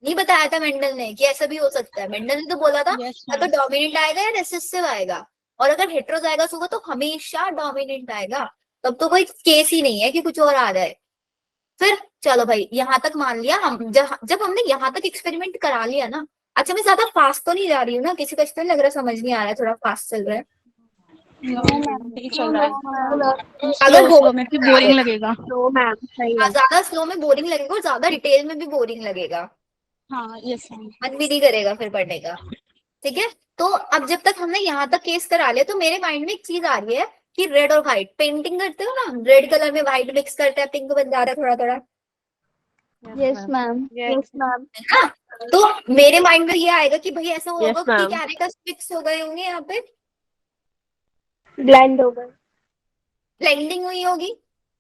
Speaker 1: नहीं बताया था मेंडल ने कि ऐसा भी हो सकता है। मेंडल ने तो बोला था या तो डोमिनेंट आएगा या रिसेसिव आएगा, और अगर हेटेरोजाइगस होगा तो हमेशा डोमिनेंट आएगा। तब तो कोई केस ही नहीं है कि कुछ और आ जाए। फिर चलो भाई यहाँ तक मान लिया हम, जब हमने यहाँ तक एक्सपेरिमेंट करा लिया ना। अच्छा मैं ज्यादा फास्ट तो नहीं जा रही हूँ ना, किसी को इसलिए लग रहा है समझ नहीं आ रहा है, थोड़ा फास्ट चल रहा है।
Speaker 3: ठीक चल रहा है।
Speaker 1: अगर
Speaker 3: स्लो में फिर बोरिंग लगेगा।
Speaker 6: मैम सही है।
Speaker 1: ज्यादा स्लो में बोरिंग लगेगा और ज्यादा डिटेल में भी बोरिंग लगेगा,
Speaker 3: हाँ यस मैम।
Speaker 1: मन भी नहीं करेगा फिर पढ़ने का। ठीक है, तो अब जब तक हमने यहाँ तक केस करा लिया तो मेरे माइंड में एक चीज आ रही है कि रेड और व्हाइट पेंटिंग करते हो ना, रेड कलर में व्हाइट मिक्स करते हैं, पिंक बन जा रहा है थोड़ा थोड़ा,
Speaker 3: यस मैम।
Speaker 6: Yes ma'am.
Speaker 1: है ना। तो मेरे माइंड में ये आएगा कि भाई ऐसा
Speaker 6: Yes,
Speaker 1: होगा कि
Speaker 6: ma'am.
Speaker 1: कैरेक्टर्स मिक्स हो गए होंगे, यहाँ पे
Speaker 3: ब्लेंड हो गए।
Speaker 1: ब्लेंडिंग हुई होगी।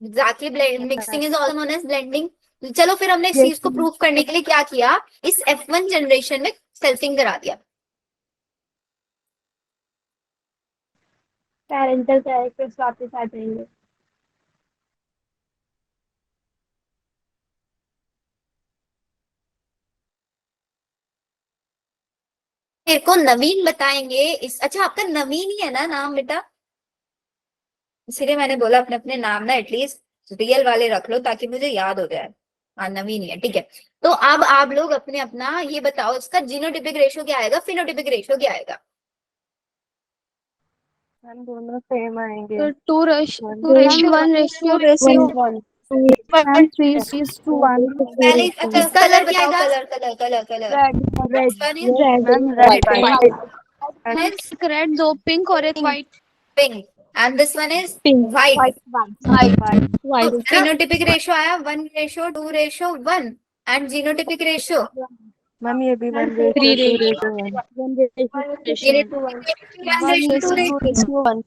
Speaker 1: Exactly, mixing is also known as blending. चलो फिर हमने इस चीज को प्रूव करने के लिए क्या किया, इस F1 जनरेशन में सेल्फिंग करा दिया।
Speaker 3: पेरेंटल कैरेक्टर्स वापस आ जाएंगे।
Speaker 1: मेरे को नवीन बताएंगे इस, अच्छा आपका नवीन ही है ना नाम बेटा, इसीलिए मैंने बोला अपने अपने नाम ना एटलीस्ट रियल वाले रख लो ताकि मुझे याद हो जाए। हाँ नवीन ही है, ठीक है। तो अब आप लोग अपने अपना ये बताओ, इसका जीनोटिपिक रेशियो क्या आएगा, फिनोटिपिक रेशियो क्या आएगा।
Speaker 5: मैम दोनों सेम आएंगे।
Speaker 3: तो टू
Speaker 5: One
Speaker 3: रेशियो 1:1
Speaker 1: पहले अच्छा कलर क्या आएगा, colour colour colour
Speaker 5: ma'am red
Speaker 3: एक रेड, दो पिंक और एक white.
Speaker 1: Pink and this one is white.
Speaker 3: White
Speaker 1: phenotypic ratio आया 1:2:1 एंड जीनोटिपिक रेशियो
Speaker 5: मैम ये भी 1:2:1।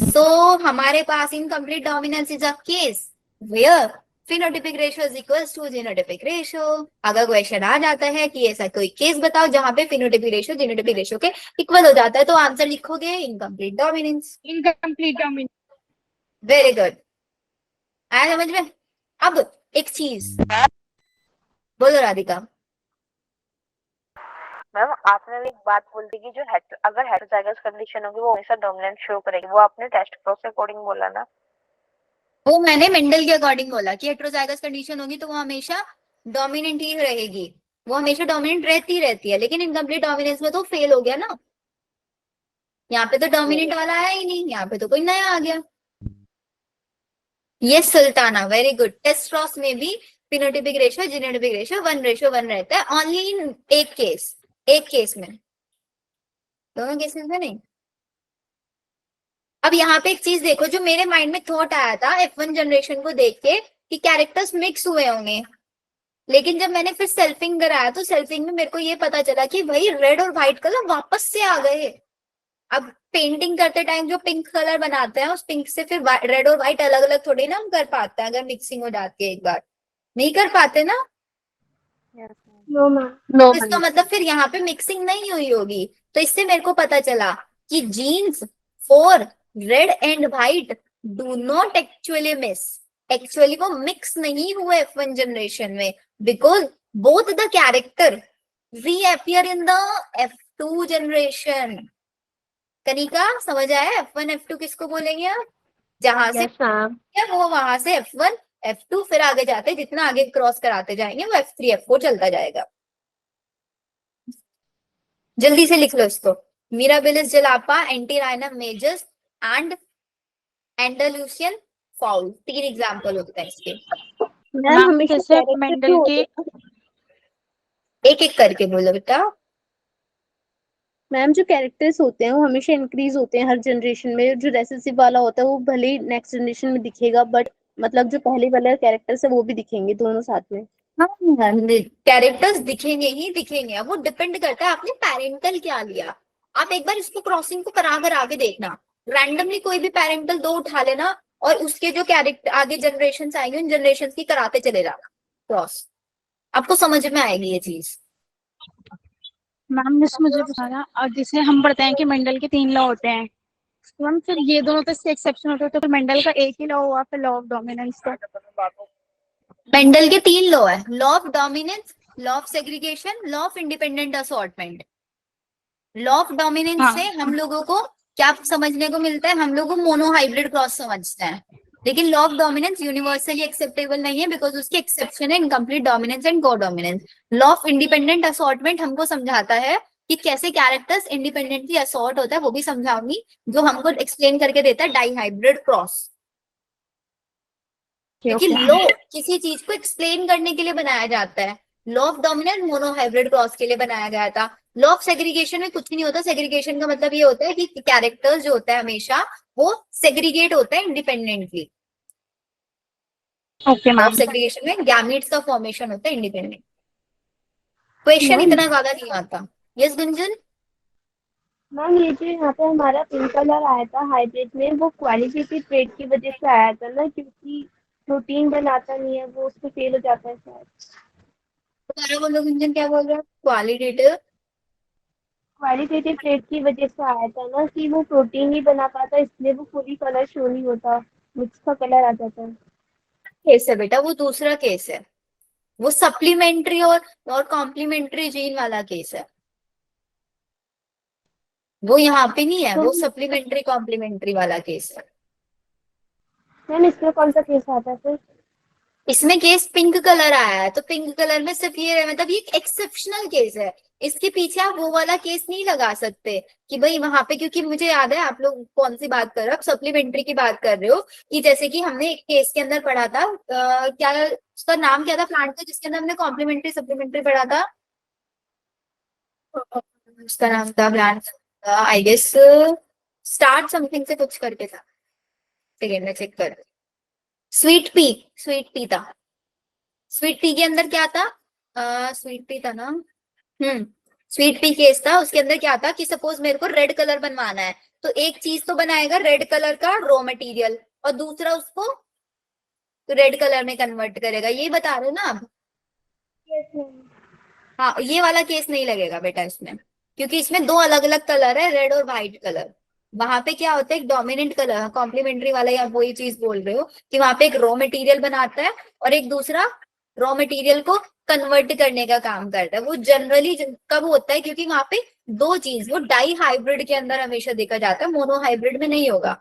Speaker 1: सो हमारे पास incomplete dominance is a case where phenotypic ratio is equals to genotypic ratio. अगर क्वेश्चन आ जाता है कि ऐसा कोई केस बताओ जहां पे फिनोटिपिक रेशियो जीनोटिपिक रेशियो के इक्वल हो जाता है, तो आंसर लिखोगे incomplete dominance.
Speaker 3: Incomplete dominance.
Speaker 1: Very good, आया समझ में। अब एक चीज बोलो राधिका।
Speaker 2: मैम आपने एक बात बोल दी कि जो अगर हेटेरोजाइगस कंडीशन होगी वो हमेशा डोमिनेंट शो करेगी, वो आपने टेस्ट प्रो के अकॉर्डिंग बोला ना।
Speaker 1: वो मैंने मेंडल के अकॉर्डिंग बोला कि हेटेरोजाइगस कंडीशन होगी तो वो हमेशा डोमिनेंट ही रहेगी, वो हमेशा डोमिनेंट रहती है, लेकिन इनकम्प्लीट डोमिनेंस में तो फेल हो गया ना। यहाँ पे तो डोमिनेंट वाला आया ही नहीं, यहाँ पे तो कोई नया आ गया। ये Sultana, very good. Test cross में भी फिनोटिपिक रेशियो जीनोटिपिक रेशियो 1:1 रहता है, ओनली इन एक केस में, दोनों केसेस में नहीं। अब यहाँ पे एक चीज देखो, जो मेरे माइंड में थॉट आया था F1 जनरेशन को देख के कि कैरेक्टर्स मिक्स हुए होंगे, लेकिन जब मैंने फिर सेल्फिंग कराया तो सेल्फिंग में मेरे को ये पता चला कि भाई रेड और व्हाइट कलर वापस से आ गए। अब पेंटिंग करते टाइम जो पिंक कलर बनाते हैं उस पिंक से फिर रेड और व्हाइट अलग अलग थोड़ी ना हम कर पाते हैं, अगर मिक्सिंग हो जाती है एक बार, नहीं कर पाते ना।
Speaker 2: Yes,
Speaker 3: no ma'am.
Speaker 1: तो इसका मतलब फिर यहाँ पे मिक्सिंग नहीं हुई होगी। तो इससे मेरे को पता चला कि genes for red and white do not actually mix, actually वो मिक्स नहीं हुए F1 जनरेशन में, because both the character reappear in the F2 generation. Kanika समझ आया F1 F2 किसको बोलेंगे आप? जहां से
Speaker 6: यस मैम।
Speaker 1: वो वहां से F1 F2 फिर आगे जाते जितना आगे क्रॉस कराते जाएंगे वो F3 F4 चलता जाएगा। जल्दी से लिख लो इसको। Mirabilis jalapa, Antirrhinum majus and Andalusian fowl, 3 example होते हैं इसके।
Speaker 6: मैम
Speaker 5: मैम
Speaker 6: हमेशा
Speaker 5: जैसे
Speaker 6: कैरेक्टर
Speaker 5: मेंडल
Speaker 6: जो होते
Speaker 5: के
Speaker 6: हैं,
Speaker 1: एक एक करके बोलो बेटा।
Speaker 6: मैम जो कैरेक्टर्स होते हैं वो हमेशा इंक्रीज होते हैं हर जनरेशन में। जो रेसेसिव वाला होता है वो भले ही नेक्स्ट जनरेशन में दिखेगा, बट मतलब जो पहले वाले कैरेक्टर्स है वो भी दिखेंगे दोनों साथ में।
Speaker 1: हाँ, कैरेक्टर्स दिखेंगे ही दिखेंगे। अब वो डिपेंड करता है आपने पेरेंटल क्या लिया। आप एक बार इसको क्रॉसिंग को करा कर आगे देखना, रैंडमली कोई भी पेरेंटल 2 उठा लेना और उसके जो कैरेक्टर आगे जनरेशन आएंगे उन जनरेशन की कराते चले जाना क्रॉस, आपको समझ में आएगी ये चीज।
Speaker 5: मैम जैसे मुझे बताना, और जैसे हम पढ़ते हैं कि मेंडल के 3 लॉ होते हैं, तो मैम फिर ये दोनों तो इससे एक्सेप्शन होते हैं, तो फिर मेंडल का एक ही लॉ हुआ, फिर लॉ ऑफ डोमिनेंस का।
Speaker 1: मेंडल के 3 लॉ है, law of dominance, law of segregation, law of independent assortment. Law of dominance
Speaker 5: हाँ
Speaker 1: से हम लोगों को क्या समझने को मिलता है, हम लोग मोनोहाइब्रिड क्रॉस समझते हैं। लेकिन law of dominance universally acceptable नहीं है बिकॉज उसके एक्सेप्शन है इनकम्प्लीट डोमिनेंस एंड को dominance. Law of independent assortment हमको समझाता है कि कैसे कैरेक्टर्स इंडिपेंडेंटली असॉर्ट होता है, वो भी समझाऊंगी, जो हमको एक्सप्लेन करके देता है डाईहाइब्रिड क्रॉस। क्योंकि लॉ किसी चीज को एक्सप्लेन करने के लिए बनाया जाता है। Law of dominance monohybrid cross के लिए बनाया गया था। लॉ ऑफ सेग्रीगेशन में कुछ नहीं होता। सेग्रीगेशन का मतलब ये होता है कि कैरेक्टर्स जो होता है हमेशा वो सेग्रीगेट होता है independently.
Speaker 5: Okay
Speaker 1: law of
Speaker 5: ma'am.
Speaker 1: Segregation में गैमीट्स का फॉर्मेशन होता है इंडिपेंडेंट। क्वेश्चन इतना ज्यादा नहीं आता। यस गुंजन।
Speaker 3: मैम ये जो यहाँ पे हमारा पिंक कलर आया था हाइब्रिड में, वो क्वालिटेटिव ट्रेड की वजह से आया था ना, क्योंकि प्रोटीन बनाता नहीं है वो, उसमें फेल हो जाता है शायद।
Speaker 1: दोबारा बोलो गुंजन, क्या बोल रहे हो? क्वालिटेटिव
Speaker 3: क्वालिटेटिव ट्रेड की वजह से आया था ना, कि वो प्रोटीन नहीं बना पाता, इसलिए वो पूरी कलर शो नहीं होता, मिक्स का कलर आ जाता है।
Speaker 1: केस है बेटा, वो दूसरा केस है। वो सप्लीमेंट्री और कॉम्प्लीमेंट्री जीन वाला केस है। वो यहाँ पे नहीं है,
Speaker 3: तो
Speaker 1: वो सप्लीमेंट्री कॉम्प्लीमेंट्री वाला केस है।
Speaker 3: मैम इसमें कौन सा केस आता है फिर?
Speaker 1: इसमें केस पिंक कलर आया है तो पिंक कलर में सिर्फ ये मतलब ये एक एक्सेप्शनल केस है। इसके पीछे आप वो वाला केस नहीं लगा सकते कि भाई वहां पे, क्योंकि मुझे याद है आप लोग कौन सी बात कर रहे हो, आप सप्लीमेंट्री की बात कर रहे हो। कि जैसे कि हमने एक केस के अंदर पढ़ा था, क्या उसका नाम क्या था प्लांट का जिसके अंदर हमने कॉम्प्लीमेंट्री सप्लीमेंट्री पढ़ा था? उसका नाम था plant, I guess start something से कुछ करके था। सेकेंड में चेक कर। स्वीट पी, स्वीट पी था। स्वीट पी के अंदर क्या था? स्वीट पी था ना। स्वीट पी केस था। उसके अंदर क्या था कि सपोज मेरे को रेड कलर बनवाना है, तो एक चीज तो बनाएगा रेड कलर का रॉ मटेरियल और दूसरा उसको रेड कलर में कन्वर्ट करेगा। यही बता रहे हो ना आप?
Speaker 3: Yes ma'am.
Speaker 1: हाँ, ये वाला केस नहीं लगेगा बेटा इसमें, क्योंकि इसमें 2 अलग अलग कलर है, रेड और व्हाइट कलर। वहां पे क्या होता है, एक डोमिनेंट कलर कॉम्प्लीमेंट्री वाला, या वही चीज बोल रहे हो कि वहां पे एक रॉ मटेरियल बनाता है और एक दूसरा रॉ मटेरियल को कन्वर्ट करने का काम करता है। वो जनरली कब होता है, क्योंकि वहां पे 2 चीज, वो डाई हाइब्रिड के अंदर हमेशा देखा जाता है, मोनो हाइब्रिड में नहीं होगा।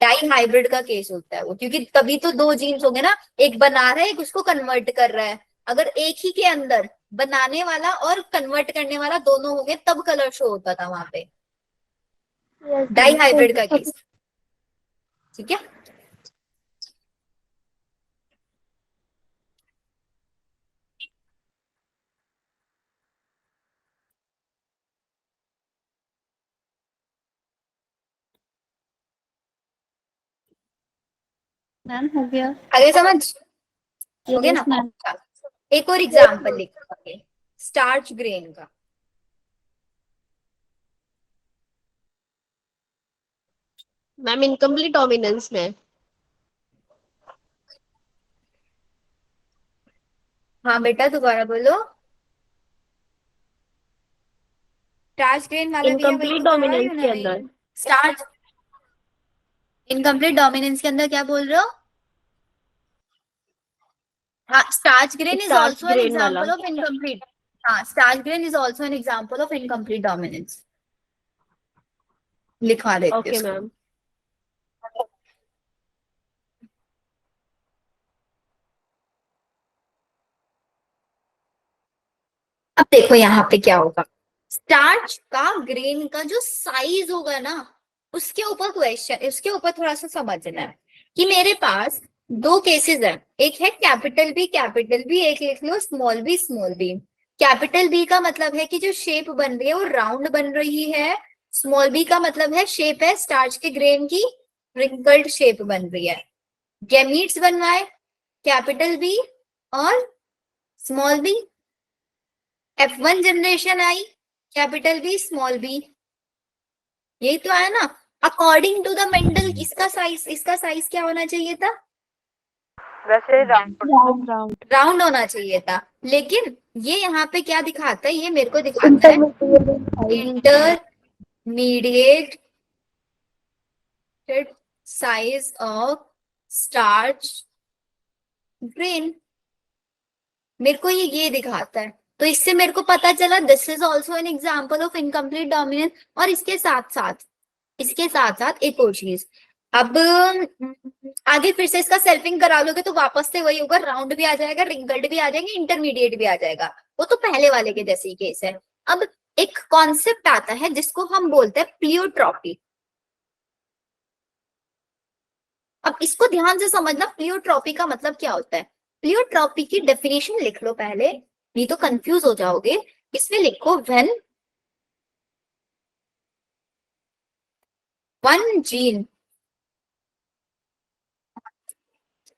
Speaker 1: डाई हाइब्रिड का केस होता है वो, क्योंकि तभी तो 2 जीन्स होंगे ना, एक बना रहा है एक उसको कन्वर्ट कर रहा है। अगर एक ही के अंदर बनाने वाला और कन्वर्ट करने वाला दोनों होंगे तब कलर शो होता था वहां पे।
Speaker 3: यस
Speaker 1: डाई
Speaker 3: मैम।
Speaker 1: हाइब्रिड का केस, ठीक है।
Speaker 5: मैम हो गया।
Speaker 1: आगे समझ हो गया
Speaker 5: यस
Speaker 1: ना?
Speaker 5: मैम।
Speaker 1: एक और एग्जाम्पल लिखोगे स्टार्च ग्रेन का।
Speaker 6: मैम इनकम्प्लीट डोमिनेंस में।
Speaker 1: हाँ बेटा दोबारा बोलो। स्टार्च ग्रेन वाला भी है, वही
Speaker 6: इनकम्प्लीट
Speaker 1: तो करवा रही
Speaker 6: डोमिनेंस
Speaker 1: हूँ ना
Speaker 6: के
Speaker 1: मैं।
Speaker 6: अंदर।
Speaker 1: स्टार्च इनकम्प्लीट डोमिनेंस के अंदर क्या बोल रहे हो? हाँ, starch grain is
Speaker 6: starch
Speaker 1: also an
Speaker 6: grain वाला।
Speaker 1: Example of incomplete. हाँ, starch grain is also an example of incomplete dominance. लिखवा देते
Speaker 6: ओके
Speaker 1: इसको।
Speaker 6: मैम।
Speaker 1: अब देखो यहाँ पे क्या होगा। स्टार्च का ग्रेन का जो साइज होगा ना, उसके ऊपर क्वेश्चन, उसके ऊपर थोड़ा सा समझना है कि मेरे पास दो केसेस है। एक है कैपिटल बी, एक लिख लो स्मॉल बी। कैपिटल बी का मतलब है कि जो शेप बन रही है वो राउंड बन रही है। स्मॉल बी का मतलब है शेप है स्टार्च के ग्रेन की रिंकल्ड शेप बन रही है। गैमीट्स बनवाए कैपिटल बी और स्मॉल बी। F1 जनरेशन आई कैपिटल बी स्मॉल बी, यही तो आया ना। अकॉर्डिंग टू द मेंडल इसका साइज क्या होना चाहिए था?
Speaker 2: वैसे राउंड
Speaker 1: राउंड होना चाहिए था। लेकिन ये यहाँ पे क्या दिखाता है, ये मेरे को दिखाता है intermediate size of starch grain. मेरे को ये दिखाता है। तो इससे मेरे को पता चला this is also an example of incomplete dominance. और इसके साथ साथ एक और चीज। अब आगे फिर से इसका सेल्फिंग करा लोगे तो वापस से वही होगा, राउंड भी आ जाएगा, रिंकल्ड भी आ जाएंगे, इंटरमीडिएट भी आ जाएगा। वो तो पहले वाले के जैसे ही केस है। अब एक कॉन्सेप्ट आता है जिसको हम बोलते हैं प्लियोट्रॉपी। अब इसको ध्यान से समझना, प्लियोट्रॉपी का मतलब क्या होता है। प्लियोट्रॉपी की डेफिनेशन लिख लो पहले, नहीं तो कंफ्यूज हो जाओगे। इसमें लिखो when one gene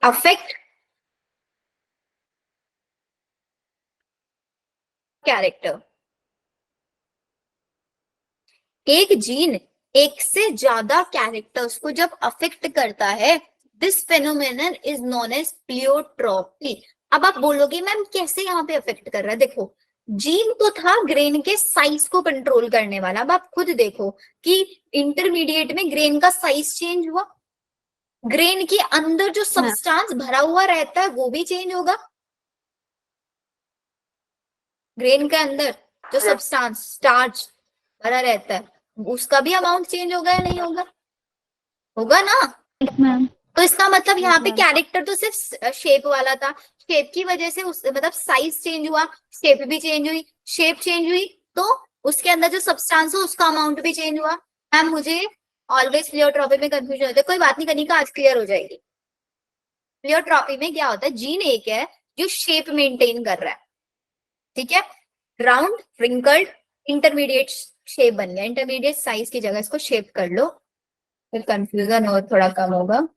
Speaker 1: affect character. एक जीन एक से ज्यादा कैरेक्टर्स को जब अफेक्ट करता है, this phenomenon is known as pleiotropy. अब आप बोलोगे मैम कैसे यहाँ पे अफेक्ट कर रहा है? देखो, जीन तो था ग्रेन के साइज को कंट्रोल करने वाला। अब आप खुद देखो कि इंटरमीडिएट में ग्रेन का साइज चेंज हुआ, ग्रेन के अंदर जो सब्सटेंस भरा हुआ रहता है वो भी चेंज होगा। ग्रेन के अंदर जो सब्सटेंस स्टार्च भरा रहता है उसका भी अमाउंट चेंज होगा या नहीं होगा? होगा ना।
Speaker 5: मैम।
Speaker 1: तो इसका मतलब यहाँ पे कैरेक्टर तो सिर्फ शेप वाला था, शेप की वजह से उस मतलब साइज चेंज हुआ, शेप भी चेंज हुई, शेप चेंज हुई तो उसके अंदर जो सब्सटेंस हो उसका अमाउंट भी चेंज हुआ। मैम मुझे ऑलवेज प्लियोट्रॉपी में कंफ्यूजन होता है, कोई बात नहीं, कनिका आज क्लियर हो जाएगी। प्लियोट्रॉपी में क्या होता है, जीन एक है जो शेप मेंटेन कर रहा है, ठीक है, राउंड रिंकल्ड इंटरमीडिएट शेप बन गया। इंटरमीडिएट साइज की जगह इसको शेप कर लो, फिर कंफ्यूजन और थोड़ा कम होगा।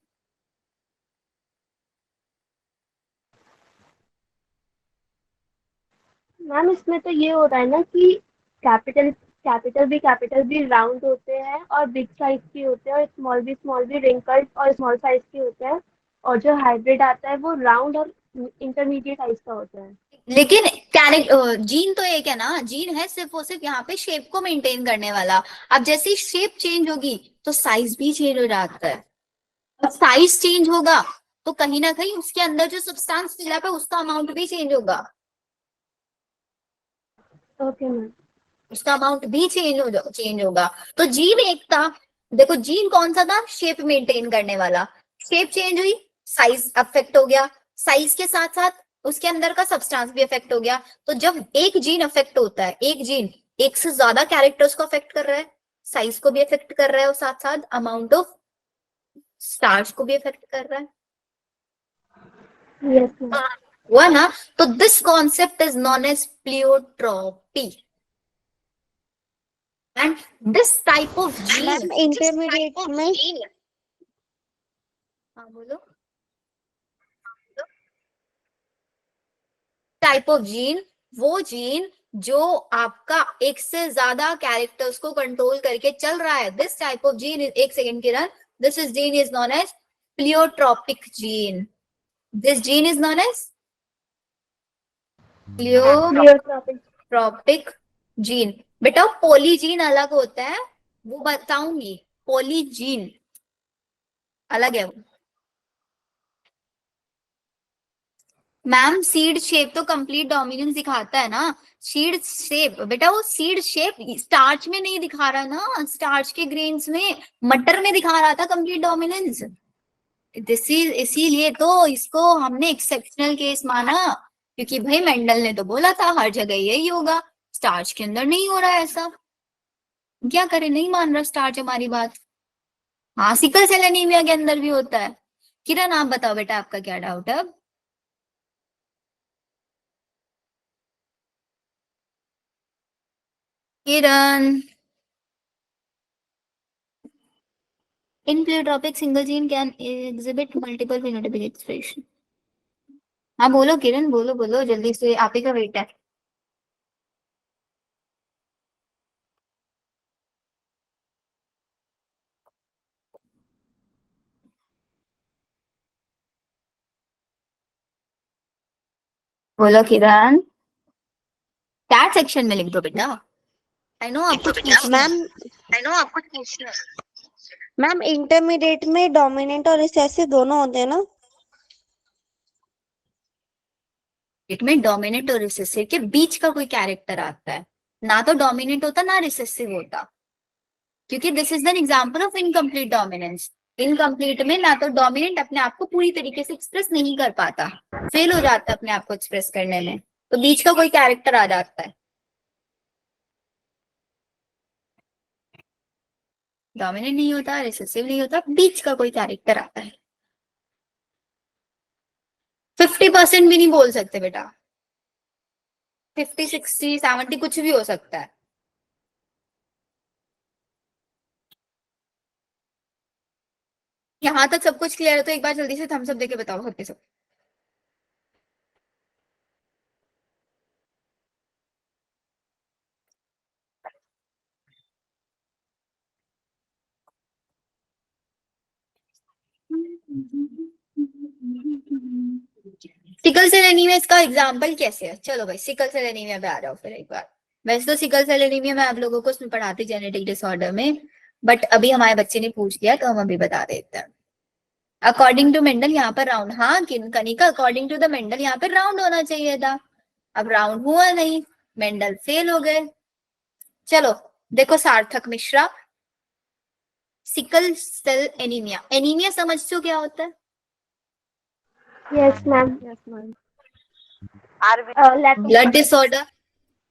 Speaker 3: मैम इसमें तो ये हो रहा है ना कि कैपिटल भी राउंड होते हैं और बिग साइज के होते हैं, और स्मॉल बी रिंकल्ड और स्मॉल साइज के होते हैं, और जो हाइब्रिड आता है वो राउंड और इंटरमीडिएट साइज का होता है।
Speaker 1: लेकिन जीन तो एक है ना, जीन है सिर्फ वो सिर्फ यहाँ पे शेप को मेंटेन करने वाला। अब जैसे ही शेप चेंज होगी तो साइज भी चेंज हो जाता है। अब साइज चेंज होगा तो कहीं ना कहीं उसके अंदर जो सब्सटेंस फिलअप है उसका अमाउंट भी चेंज होगा।
Speaker 3: Okay ma'am.
Speaker 1: उसका अमाउंट भी चेंज होगा। तो जीन एक था, देखो जीन कौन सा था, शेप मेंटेन करने वाला। शेप चेंज हुई, साइज अफेक्ट हो गया, साइज के साथ साथ उसके अंदर का सब्सटेंस भी अफेक्ट हो गया। तो जब एक जीन अफेक्ट होता है, एक जीन एक से ज्यादा कैरेक्टर्स को अफेक्ट कर रहा है, साइज को भी अफेक्ट कर रहा है और साथ साथ अमाउंट ऑफ स्टार्च को भी अफेक्ट कर रहा है,
Speaker 3: यस मैम।
Speaker 1: हुआ ना। तो this concept is known as pleiotropy and this type of gene
Speaker 6: ma'am intermediate में
Speaker 1: हाँ बोलो। टाइप ऑफ जीन, वो जीन जो आपका एक से ज्यादा कैरेक्टर्स को कंट्रोल करके चल रहा है, this type of gene is, एक second Kiran, this is gene is known as pleiotropic gene. This gene is known as pleiotropic gene. बेटा पोलीजीन अलग होता है, वो बताऊंगी. पोलीजीन अलग है वो. मैम सीड शेप तो कंप्लीट डोमिनेंस दिखाता है ना. सीड शेप बेटा, वो सीड शेप स्टार्च में नहीं दिखा रहा ना, स्टार्च के ग्रेन्स में, मटर में दिखा रहा था कंप्लीट डोमिनेंस. इसीलिए तो इसको हमने एक्सेप्शनल केस माना, क्योंकि भाई मेंडल ने तो बोला था हर जगह यही होगा, स्टार्च के अंदर नहीं हो रहा है ऐसा. क्या करे, नहीं मान रहा स्टार्च हमारी बात. हाँ सिकल सेल एनीमिया के अंदर भी होता है. किरण आप बताओ बेटा, आपका क्या डाउट है अब? किरण, in pleiotropic single gene can exhibit multiple phenotypic expression. हाँ बोलो किरण, बोलो बोलो जल्दी से, आप ही का वेट है. बोलो किरण, चैट सेक्शन में लिख दो बेटा. आई नो आपको पूछना है.
Speaker 7: मैम इंटरमीडिएट में डोमिनेंट और रिसेसिव दोनों होते हैं ना?
Speaker 1: में डोमिनेंट और रिसेसिव के बीच का कोई कैरेक्टर आता है, ना तो डोमिनेंट होता ना रिसेसिव होता, क्योंकि this is an example of incomplete dominance. Incomplete में ना तो डोमिनेंट अपने आप को पूरी तरीके से एक्सप्रेस नहीं कर पाता, फेल हो जाता है अपने आप को एक्सप्रेस करने में, तो बीच का कोई कैरेक्टर आ जाता है. डोमिनेंट नहीं होता, रिसेसिव नहीं होता, बीच का कोई कैरेक्टर आता है. 50% भी नहीं बोल सकते बेटा, 50, 60, 70 कुछ भी हो सकता है. यहाँ तक सब कुछ क्लियर है तो एक बार जल्दी से थम्स अप देके बताओ सबके सब. सिकल सेल एनीमिया इसका एग्जांपल कैसे है? चलो भाई सिकल सेल एनीमिया पे आ जाओ फिर एक बार. वैसे तो सिकल सेल एनीमिया मैं आप लोगों को उसमें पढ़ाती जेनेटिक डिसऑर्डर में, बट अभी हमारे बच्चे ने पूछ लिया तो हम अभी बता देते हैं. अकॉर्डिंग टू मेंडल यहाँ पर राउंड, हाँ Kanika according to the Mendel यहाँ पर राउंड होना चाहिए था, अब राउंड हुआ नहीं, मेंडल फेल हो गए. चलो देखो Sarthak Mishra, sickle cell anaemia, anaemia समझते हो क्या होता है?
Speaker 3: Yes ma'am.
Speaker 1: Blood disorder.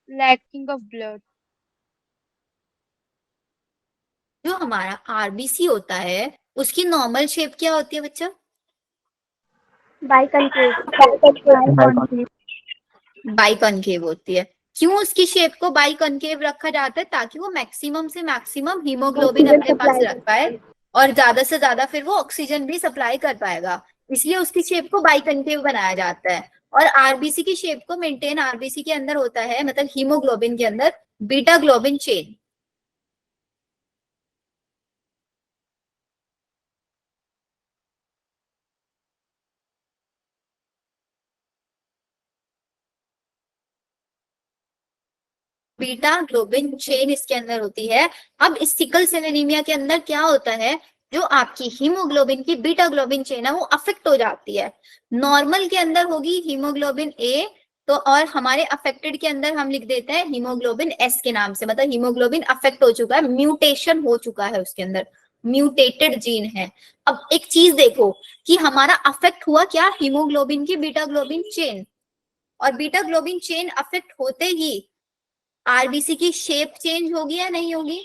Speaker 5: lacking of blood.
Speaker 1: जो हमारा आरबीसी होता है उसकी नॉर्मल शेप क्या होती है बच्चा? बाइकनकेव होती है. क्यों उसकी शेप को बाइकनकेव रखा जाता है? ताकि वो मैक्सिमम से मैक्सिमम हीमोग्लोबिन अपने पास रख पाए और ज्यादा से ज्यादा फिर वो ऑक्सीजन भी सप्लाई कर पाएगा, इसलिए उसकी शेप को बाइकनकेव बनाया जाता है. और आरबीसी की शेप को मेंटेन, आरबीसी के अंदर होता है मतलब हीमोग्लोबिन के अंदर beta globin chain. Beta globin chain इसके अंदर होती है. अब इस सिकल सेल एनीमिया के अंदर क्या होता है, जो आपकी हीमोग्लोबिन की बीटा ग्लोबिन चेन है वो अफेक्ट हो जाती है. नॉर्मल के अंदर होगी हीमोग्लोबिन ए, तो और हमारे अफेक्टेड के अंदर हम लिख देते हैं हीमोग्लोबिन एस के नाम से, मतलब हीमोग्लोबिन अफेक्ट हो चुका है, म्यूटेशन हो चुका है उसके अंदर, म्यूटेटेड जीन है. अब एक चीज देखो कि हमारा अफेक्ट हुआ क्या, हीमोग्लोबिन की बीटा ग्लोबिन चेन, और बीटा ग्लोबिन चेन अफेक्ट होते ही आरबीसी की शेप चेंज होगी या नहीं होगी?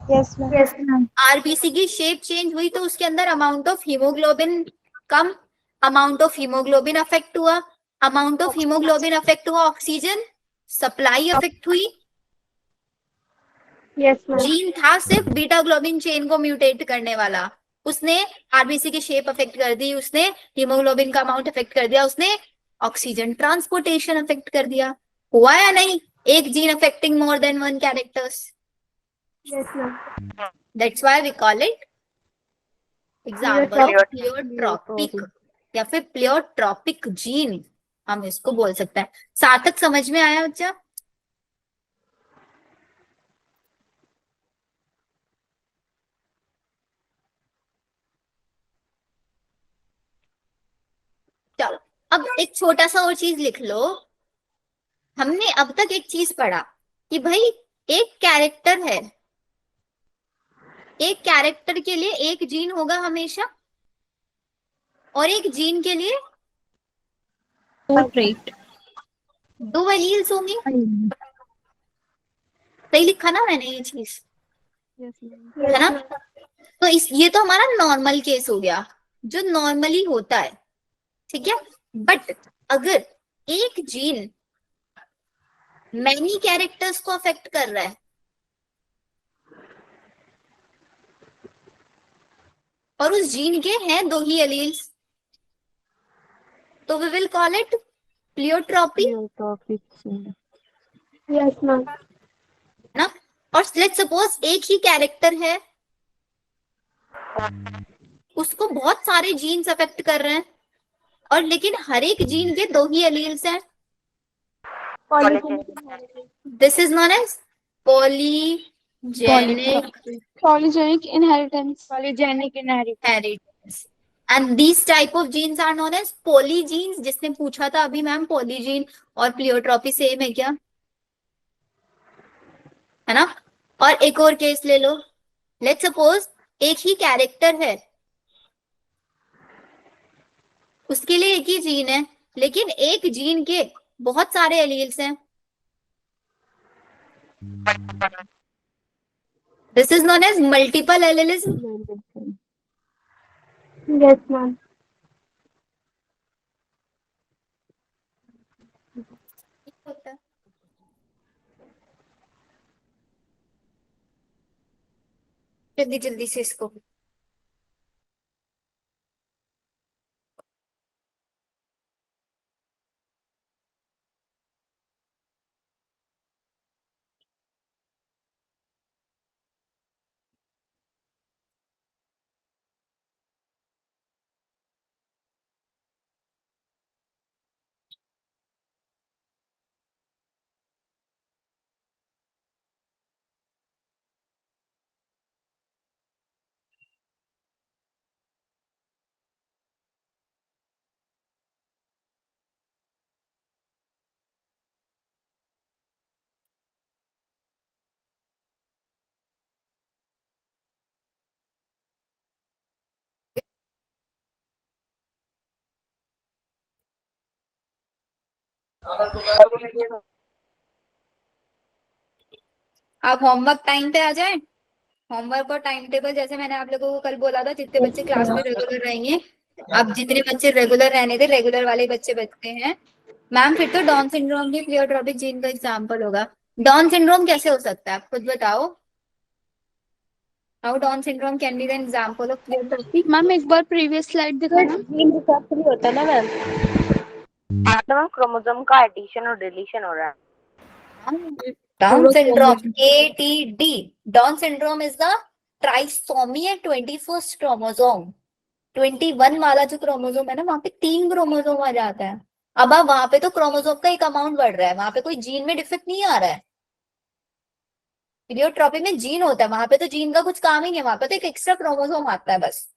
Speaker 3: Yes ma'am.
Speaker 1: आरबीसी की शेप चेंज हुई तो उसके अंदर amount of haemoglobin come, amount of haemoglobin affect हुआ, अमाउंट ऑफ हीमोग्लोबिन अफेक्ट हुआ, ऑक्सीजन सप्लाई अफेक्ट हुई.
Speaker 3: Yes ma'am.
Speaker 1: जीन था सिर्फ बीटा ग्लोबिन चेन को म्यूटेट करने वाला, उसने आरबीसी की शेप अफेक्ट कर दी, उसने हीमोग्लोबिन का अमाउंट अफेक्ट कर दिया, उसने ऑक्सीजन ट्रांसपोर्टेशन अफेक्ट कर दिया, हुआ या नहीं? एक gene affecting more than one characters,
Speaker 3: Yes, ma'am.
Speaker 1: That's why we call it example of pleiotropic या फिर प्लियोट्रॉपिक जीन, हम इसको बोल सकते हैं। सार्थक समझ में आया बच्चा? चलो अब एक छोटा सा और चीज लिख लो। हमने अब तक एक चीज पढ़ा कि भाई एक कैरेक्टर है, एक कैरेक्टर के लिए एक जीन होगा हमेशा, और एक जीन के लिए
Speaker 5: ट्रेट।
Speaker 1: दो एलील्स होंगे। सही लिखा ना मैंने ये चीज, है ना? तो ये तो हमारा नॉर्मल केस हो गया, जो नॉर्मली होता है, ठीक है। बट अगर एक जीन मैनी कैरेक्टर्स को अफेक्ट कर रहा है और उस जीन के हैं दो ही एलील्स, तो we will call it pleiotropy,
Speaker 3: Yes, ma'am.
Speaker 1: ना? और लेट्स सपोज एक ही कैरेक्टर है, उसको बहुत सारे जीन्स अफेक्ट कर रहे हैं, और लेकिन हर एक जीन के दो ही एलील्स हैं।
Speaker 3: Polygenic
Speaker 1: this is known as polygenic
Speaker 5: Polygenic inheritance. Polygenic inheritance.
Speaker 1: inheritance, and these type of genes are known as polygenes। जिसने पूछा था अभी मैम पॉलीजीन और प्लियोट्रॉपी सेम है क्या, है ना? और एक और केस ले लो, लेट्स सपोज एक ही कैरेक्टर है, उसके लिए एक ही जीन है, लेकिन एक जीन के बहुत सारे एलील्स हैं। This is known as multiple allelism.
Speaker 3: Yes, ma'am.
Speaker 1: जल्दी जल्दी से इसको, आप होमवर्क टाइम पे आ जाए। होमवर्क और टाइम टेबल जैसे मैंने आप लोगों को कल बोला था, जितने बच्चे क्लास में रेगुलर रहेंगे, अब जितने बच्चे रेगुलर रहने थे, रेगुलर वाले बच्चे बचते हैं मैम, फिर तो डाउन सिंड्रोम भी प्लियोट्रॉपिक जीन का एग्जांपल होगा। डाउन सिंड्रोम कैसे हो सकता है, आप खुद बताओ। How down syndrome can be the example of pleiotropy?
Speaker 5: Ma'am एक बार प्रीवियस स्लाइड दिखाना।
Speaker 2: जीन हिसाब से नहीं होता ना मैम, मैम क्रोमोसोम का एडिशन और डिलीशन हो रहा है।
Speaker 1: Down syndrome KTD, down syndrome is the trisomy 21st chromosome. 21 वाला जो क्रोमोसोम है ना, वहां पे 3 क्रोमोसोम आ जाता है। अब वहां पे तो क्रोमोसोम का एक अमाउंट बढ़ रहा है, वहां पे कोई जीन में डिफेक्ट नहीं आ रहा है। प्लियोट्रॉपी में जीन होता है, वहां पे तो जीन का कुछ काम ही नहीं है, वहां पे तो एक एक्स्ट्रा क्रोमोसोम आता है बस।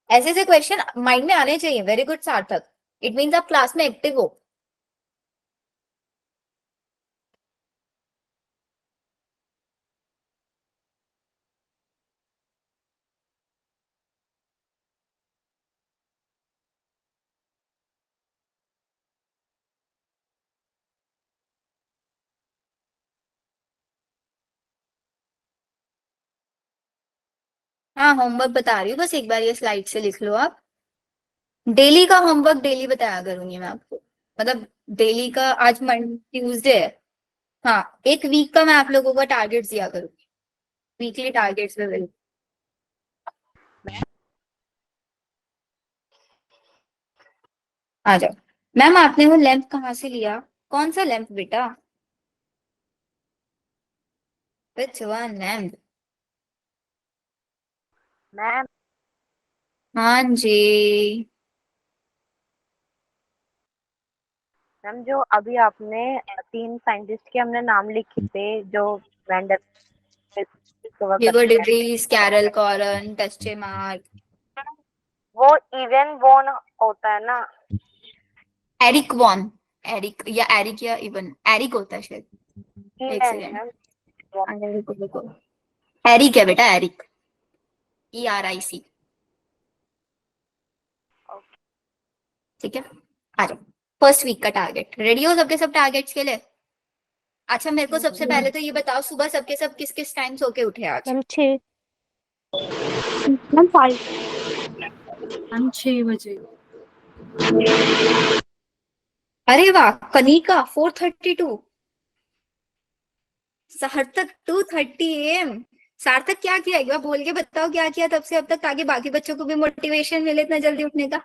Speaker 1: ऐसे ऐसे क्वेश्चन माइंड में आने चाहिए। वेरी गुड सार्थक, इट मीन्स आप क्लास में एक्टिव हो। हाँ होमवर्क बता रही हूँ, बस एक बार ये स्लाइड से लिख लो आप। डेली का होमवर्क डेली बताया करूंगी मैं आपको, मतलब डेली का, आज ट्यूसडे है, हाँ एक वीक का मैं आप लोगों का टारगेट दिया करूंगी, वीकली टारगेट्स में। आ जाओ। मैम आपने वो लेंथ कहाँ से लिया? कौन सा लेंथ बेटा? Which one length?
Speaker 2: मैम
Speaker 1: हाँ जी।
Speaker 2: मैम जो अभी आपने 3 साइंटिस्ट के हमने नाम लिखे थे जो वेंडर डिस्कवर
Speaker 1: ह्यूगो
Speaker 2: करते हैं,
Speaker 1: de Vries, Carl Correns, Tschermak,
Speaker 2: वो इवन बोन होता है ना?
Speaker 1: Erich von. एरिक या एरिक या इवन एरिक होता है शायद। एक
Speaker 2: इवन
Speaker 1: सेकेंड।
Speaker 2: मैम।
Speaker 1: रुको रुको। एरिक है बेटा, एरिक। ERIC। ठीक है, आ जाओ। फर्स्ट वीक का टारगेट रेडी हो सबके सब टारगेट्स के लिए? अच्छा मेरे को सबसे पहले तो ये बताओ, सुबह सबके सब किस किस टाइम सो के उठे आज?
Speaker 6: मैम 6।
Speaker 5: मैम 5।
Speaker 1: हम 6 बजे। अरे वाह, कनिका 4:32, सार्थक 2:30 AM। सार्थक क्या किया, एक बार बोल के बताओ क्या किया तब से अब तक, ताकि बाकी बच्चों को भी मोटिवेशन मिले इतना जल्दी उठने का।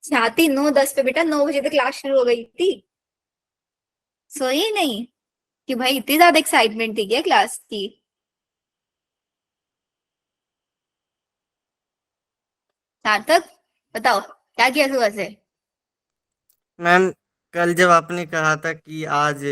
Speaker 1: छाती 9:10 पे बेटा, 9 बजे तक क्लास शुरू हो गई थी। सोई नहीं कि भाई इतनी ज्यादा एक्साइटमेंट थी क्या क्लास की? सार्थक बताओ क्या किया सुबह से?
Speaker 8: मैम, कल जब आपने कहा था कि आज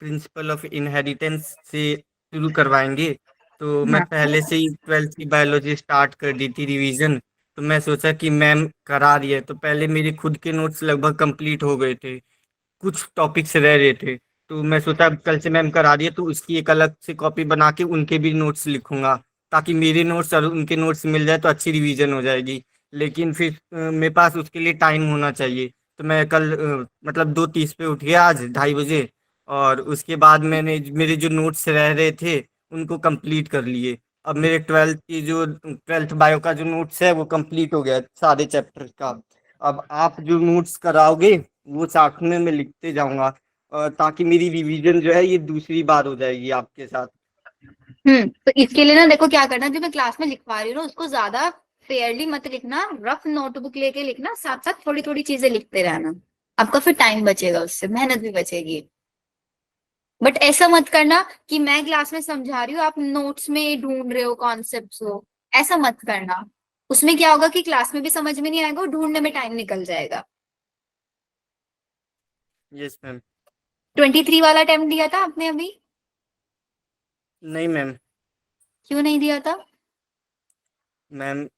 Speaker 8: प्रिंसिपल ऑफ इनहेरिटेंस से शुरू करवाएंगे, तो मैं पहले से ही 12th की बायोलॉजी स्टार्ट कर दी थी रिवीजन। तो मैं सोचा कि मैम करा रही है तो पहले मेरे खुद के नोट्स लगभग कंप्लीट हो गए थे, कुछ टॉपिक्स रह रहे थे। तो मैं सोचा अब कल से मैम करा रही है तो उसकी एक अलग से कॉपी बना के उनके भी नोट्स लिखूंगा, ताकि मेरे नोट्स और उनके नोट्स मिल जाए तो अच्छी रिवीजन हो जाएगी। लेकिन फिर मेरे पास उसके लिए टाइम होना चाहिए। तो मैं कल मतलब 2:30 पे उठ गया आज 2:30 बजे, और उसके बाद मैंने मेरे जो नोट्स रह रहे थे उनको कंप्लीट कर लिए। अब मेरे 12th बायो का जो नोट्स है वो कंप्लीट हो गया सारे चैप्टर का। अब आप जो नोट्स कराओगे वो साथ में मैं लिखते जाऊंगा, ताकि मेरी रिवीजन जो है ये दूसरी बार हो जाएगी आपके साथ।
Speaker 1: तो इसके लिए ना देखो क्या करना, जो मैं क्लास में लिखवा रही हूँ ना उसको ज्यादा फेयरली मत लिखना, रफ नोटबुक लेके लिखना, साथ साथ थोड़ी थोड़ी चीजें लिखते रहना। आपका फिर टाइम बचेगा, उससे मेहनत भी बचेगी। बट ऐसा मत करना कि मैं क्लास में समझा रही हूँ आप नोट्स में ढूंढ रहे हो कॉन्सेप्ट्स हो, ऐसा मत करना। उसमें क्या होगा कि क्लास में भी समझ में नहीं आएगा और ढूंढने में टाइम निकल जाएगा।
Speaker 8: Yes ma'am.
Speaker 1: 23 वाला अटेम्प्ट दिया था आपने अभी?
Speaker 8: नहीं मैम।
Speaker 1: क्यों नहीं दिया था?
Speaker 8: मैम,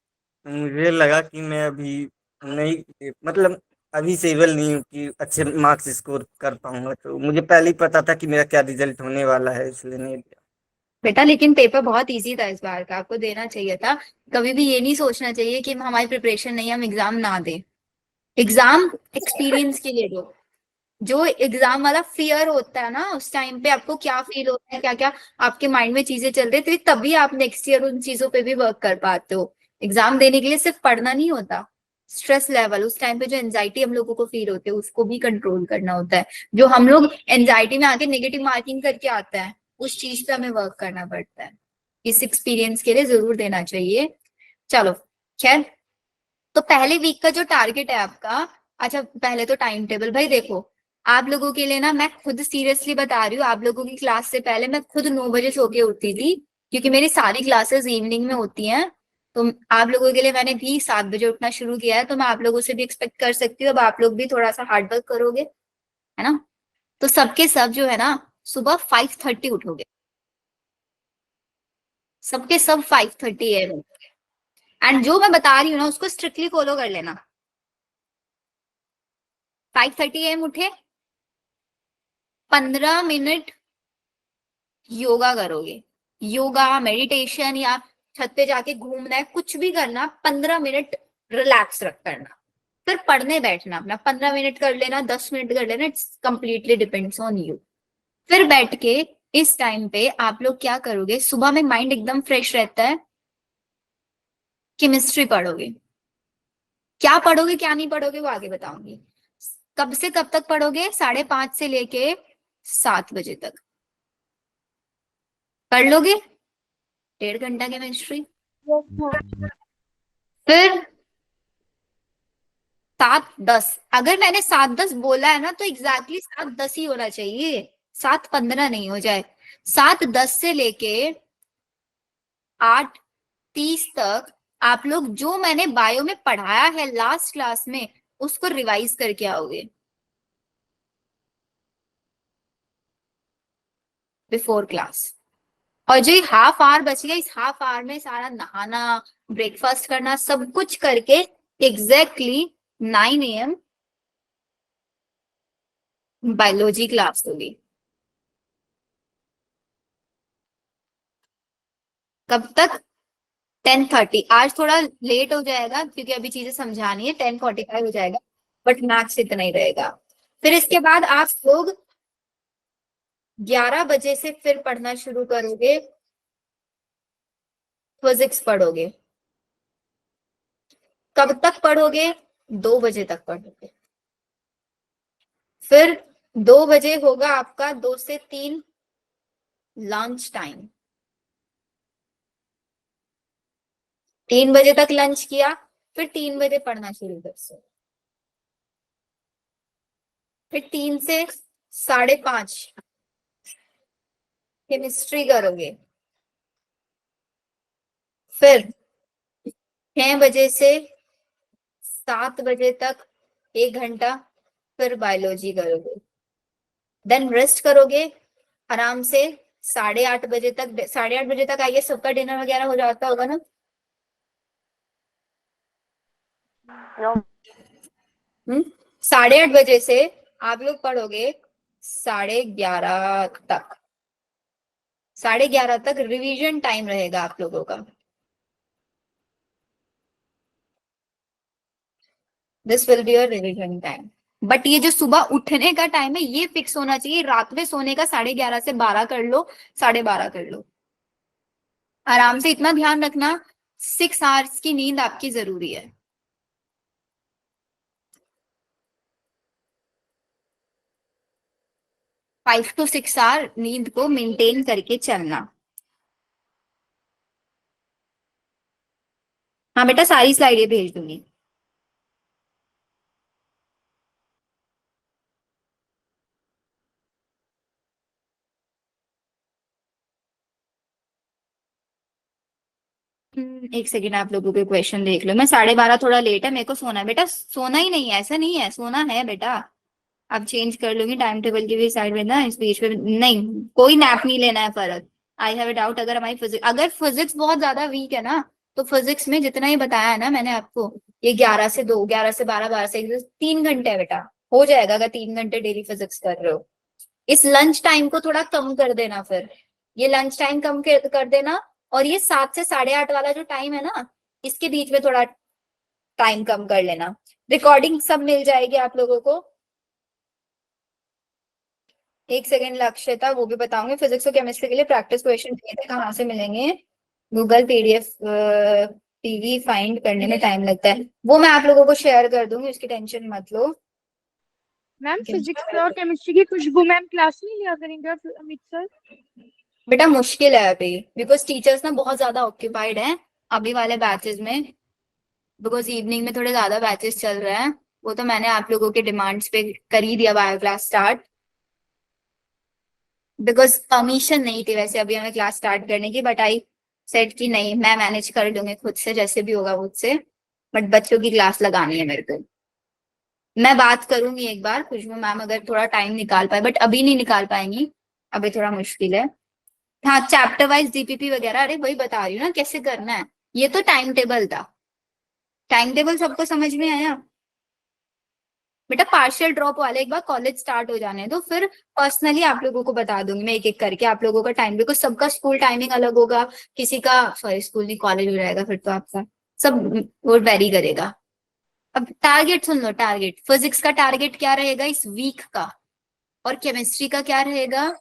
Speaker 8: मुझे लगा कि मैं अभी नहीं, मतलब अभी से एबल नहीं हूँ कि अच्छे मार्क्स स्कोर कर पाऊंगा, तो मुझे पहले ही पता था कि मेरा क्या रिजल्ट होने वाला है, इसलिए नहीं दिया।
Speaker 1: बेटा लेकिन पेपर बहुत इजी था इस बार का, आपको देना चाहिए था। कभी भी ये नहीं सोचना चाहिए कि हमारी प्रिपरेशन नहीं है, हम एग्जाम ना दें। एग्जाम एक्सपीरियंस के लिए दो। जो एग्जाम वाला फियर होता है ना, उस टाइम पे आपको क्या फील होता है, क्या क्या आपके माइंड में चीजें चल रही थी, तभी आप नेक्स्ट ईयर उन चीजों पे भी वर्क कर पाते हो। एग्जाम देने के लिए सिर्फ पढ़ना नहीं होता। स्ट्रेस लेवल, उस टाइम पे जो एंजाइटी हम लोगों को फील होती है उसको भी कंट्रोल करना होता है। जो हम लोग एंजाइटी में आके नेगेटिव मार्किंग करके आता है, उस चीज पे हमें वर्क करना पड़ता है। इस एक्सपीरियंस के लिए जरूर देना चाहिए। चलो खैर, तो पहले वीक का जो टारगेट है आपका, अच्छा पहले तो टाइम टेबल भाई देखो, आप लोगों के लिए ना मैं खुद सीरियसली बता रही हूँ, आप लोगों की क्लास से पहले मैं खुद 9 बजे सो के उठती थी, क्योंकि मेरी सारी क्लासेस इवनिंग में होती हैं। तो आप लोगों के लिए मैंने भी 7 बजे उठना शुरू किया है, तो मैं आप लोगों से भी एक्सपेक्ट कर सकती हूँ अब आप लोग भी थोड़ा सा हार्ड वर्क करोगे, है ना? तो सबके सब जो है ना, सुबह 5:30 उठोगे, सबके सब 5:30 AM। एंड जो मैं बता रही हूँ ना उसको स्ट्रिक्टली फॉलो कर लेना। 5:30 AM उठे, 15 मिनट योगा करोगे। योगा, मेडिटेशन, या छत पे जाके घूमना है, कुछ भी करना, 15 मिनट रिलैक्स रख करना। फिर पढ़ने बैठना, अपना 15 मिनट कर लेना, 10 मिनट कर लेना, it's completely depends on you. फिर बैठ के इस टाइम पे आप लोग क्या करोगे, सुबह में माइंड एकदम फ्रेश रहता है, केमिस्ट्री पढ़ोगे। क्या पढ़ोगे क्या नहीं पढ़ोगे वो आगे बताऊंगी। कब से कब तक पढ़ोगे? 5:30 से लेके 7 बजे तक पढ़ लोगे, 1.5 घंटा केमिस्ट्री। फिर 7:10, अगर मैंने 7:10 बोला है ना तो एग्जैक्टली 7:10 ही होना चाहिए, 7:15 नहीं हो जाए। 7:10 से लेके 8:30 तक आप लोग जो मैंने बायो में पढ़ाया है लास्ट क्लास में उसको रिवाइज करके आओगे बिफोर क्लास। और जो हाफ आवर बचेगा इस हाफ आवर में सारा नहाना, ब्रेकफास्ट करना, सब कुछ करके एग्जैक्टली 9 AM बायोलॉजी क्लास होगी। कब तक? 10:30। आज थोड़ा लेट हो जाएगा क्योंकि अभी चीजें समझानी है, 10:45 हो जाएगा, बट मैक्स इतना ही रहेगा। फिर इसके बाद आप लोग 11 बजे से फिर पढ़ना शुरू करोगे, फिजिक्स पढ़ोगे। कब तक पढ़ोगे? 2 बजे तक पढ़ोगे। फिर 2 बजे होगा आपका 2 से 3 लंच टाइम। 3 बजे तक लंच किया, फिर 3 बजे पढ़ना शुरू कर सो। फिर 3 से 5:30 केमिस्ट्री करोगे। फिर 6 बजे से 7 बजे तक 1 घंटा फिर बायोलॉजी करोगे। देन रेस्ट करोगे आराम से 8:30 बजे तक। 8:30 बजे तक आइए, सबका डिनर वगैरह हो जाता होगा ना?
Speaker 2: नो
Speaker 1: 8:30 बजे से आप लोग पढ़ोगे 11:30 तक। 11:30 तक रिवीजन टाइम रहेगा आप लोगों का। This will be your revision time. But ये जो सुबह उठने का टाइम है ये फिक्स होना चाहिए। रात में सोने का 11:30 से 12 कर लो, 12:30 कर लो, आराम से। इतना ध्यान रखना 6 आवर्स की नींद आपकी जरूरी है। 5 to 6 आवर नींद को मेंटेन करके चलना। हाँ बेटा, सारी स्लाइडें भेज दूंगी। एक सेकेंड, आप लोगों के क्वेश्चन देख लो। मैं 12:30 थोड़ा लेट है, मेरे को सोना है बेटा। सोना ही नहीं है, ऐसा नहीं है, सोना है बेटा। अब चेंज कर लूंगी टाइम टेबल की भी साइड में ना, इस बीच में नहीं, कोई नैप नहीं लेना है फर्क। आई हैव अ डाउट, अगर हमारी फिजिक्स बहुत ज्यादा वीक है ना, तो फिजिक्स में जितना ही बताया है ना मैंने आपको, ये 11 से 2, 11 से 12, 12 से 1, 3 घंटे है बेटा। हो जाएगा अगर 3 घंटे डेली फिजिक्स कर रहे हो। इस लंच टाइम को थोड़ा कम कर देना फिर, ये लंच टाइम कम कर देना। और ये 7 से 8:30 वाला जो टाइम है ना, इसके बीच में थोड़ा टाइम कम कर लेना। रिकॉर्डिंग सब मिल जाएगी आप लोगों को। एक सेकेंड लक्ष्यता, वो भी बताऊंगी। फिजिक्स और केमिस्ट्री के लिए प्रैक्टिस क्वेश्चन चाहिए थे, कहाँ से मिलेंगे? गूगल PDF टीवी फाइंड करने में टाइम लगता है, वो मैं आप लोगों को शेयर कर दूंगी, उसकी टेंशन मत लो।
Speaker 5: मैम फिजिक्स और केमिस्ट्री की खुशबू मैम क्लास नहीं लिया करेंगे अमित सर?
Speaker 1: बेटा मुश्किल है अभी, बिकॉज टीचर्स ना बहुत ज्यादा ऑक्यूपाइड हैं अभी वाले बैचेस में, बिकॉज इवनिंग में थोड़े ज्यादा बैचेस चल रहे हैं। वो तो मैंने आप लोगों के डिमांड्स पे कर ही दिया bio class start, because permission नहीं थी वैसे अभी हमें क्लास स्टार्ट करने की, बट आई सेड कि नहीं, मैं मैनेज कर लूंगी खुद से, जैसे भी होगा मुझसे। बट बच्चों की क्लास लगानी है मेरे को। मैं बात करूंगी एक बार खुशबू मैम, अगर थोड़ा टाइम निकाल पाए, बट अभी नहीं निकाल पाएंगी, अभी थोड़ा मुश्किल है। हाँ, चैप्टर वाइज DPP वगैरह, अरे वही बता रही हूँ ना कैसे करना है। ये तो टाइम टेबल था। टाइम टेबल सबको समझ में आया? बेटा पार्शियल ड्रॉप वाले एक बार कॉलेज स्टार्ट हो जाने दो, फिर पर्सनली आप लोगों को बता दूंगी मैं एक एक करके आप लोगों का टाइम, बिकॉज सबका स्कूल टाइमिंग अलग होगा। किसी का, सॉरी स्कूल नहीं कॉलेज हो जाएगा फिर तो आपका, सब वो वेरी करेगा। अब टारगेट सुन लो, टारगेट फिजिक्स का टारगेट क्या रहेगा इस वीक का, और केमिस्ट्री का क्या रहेगा,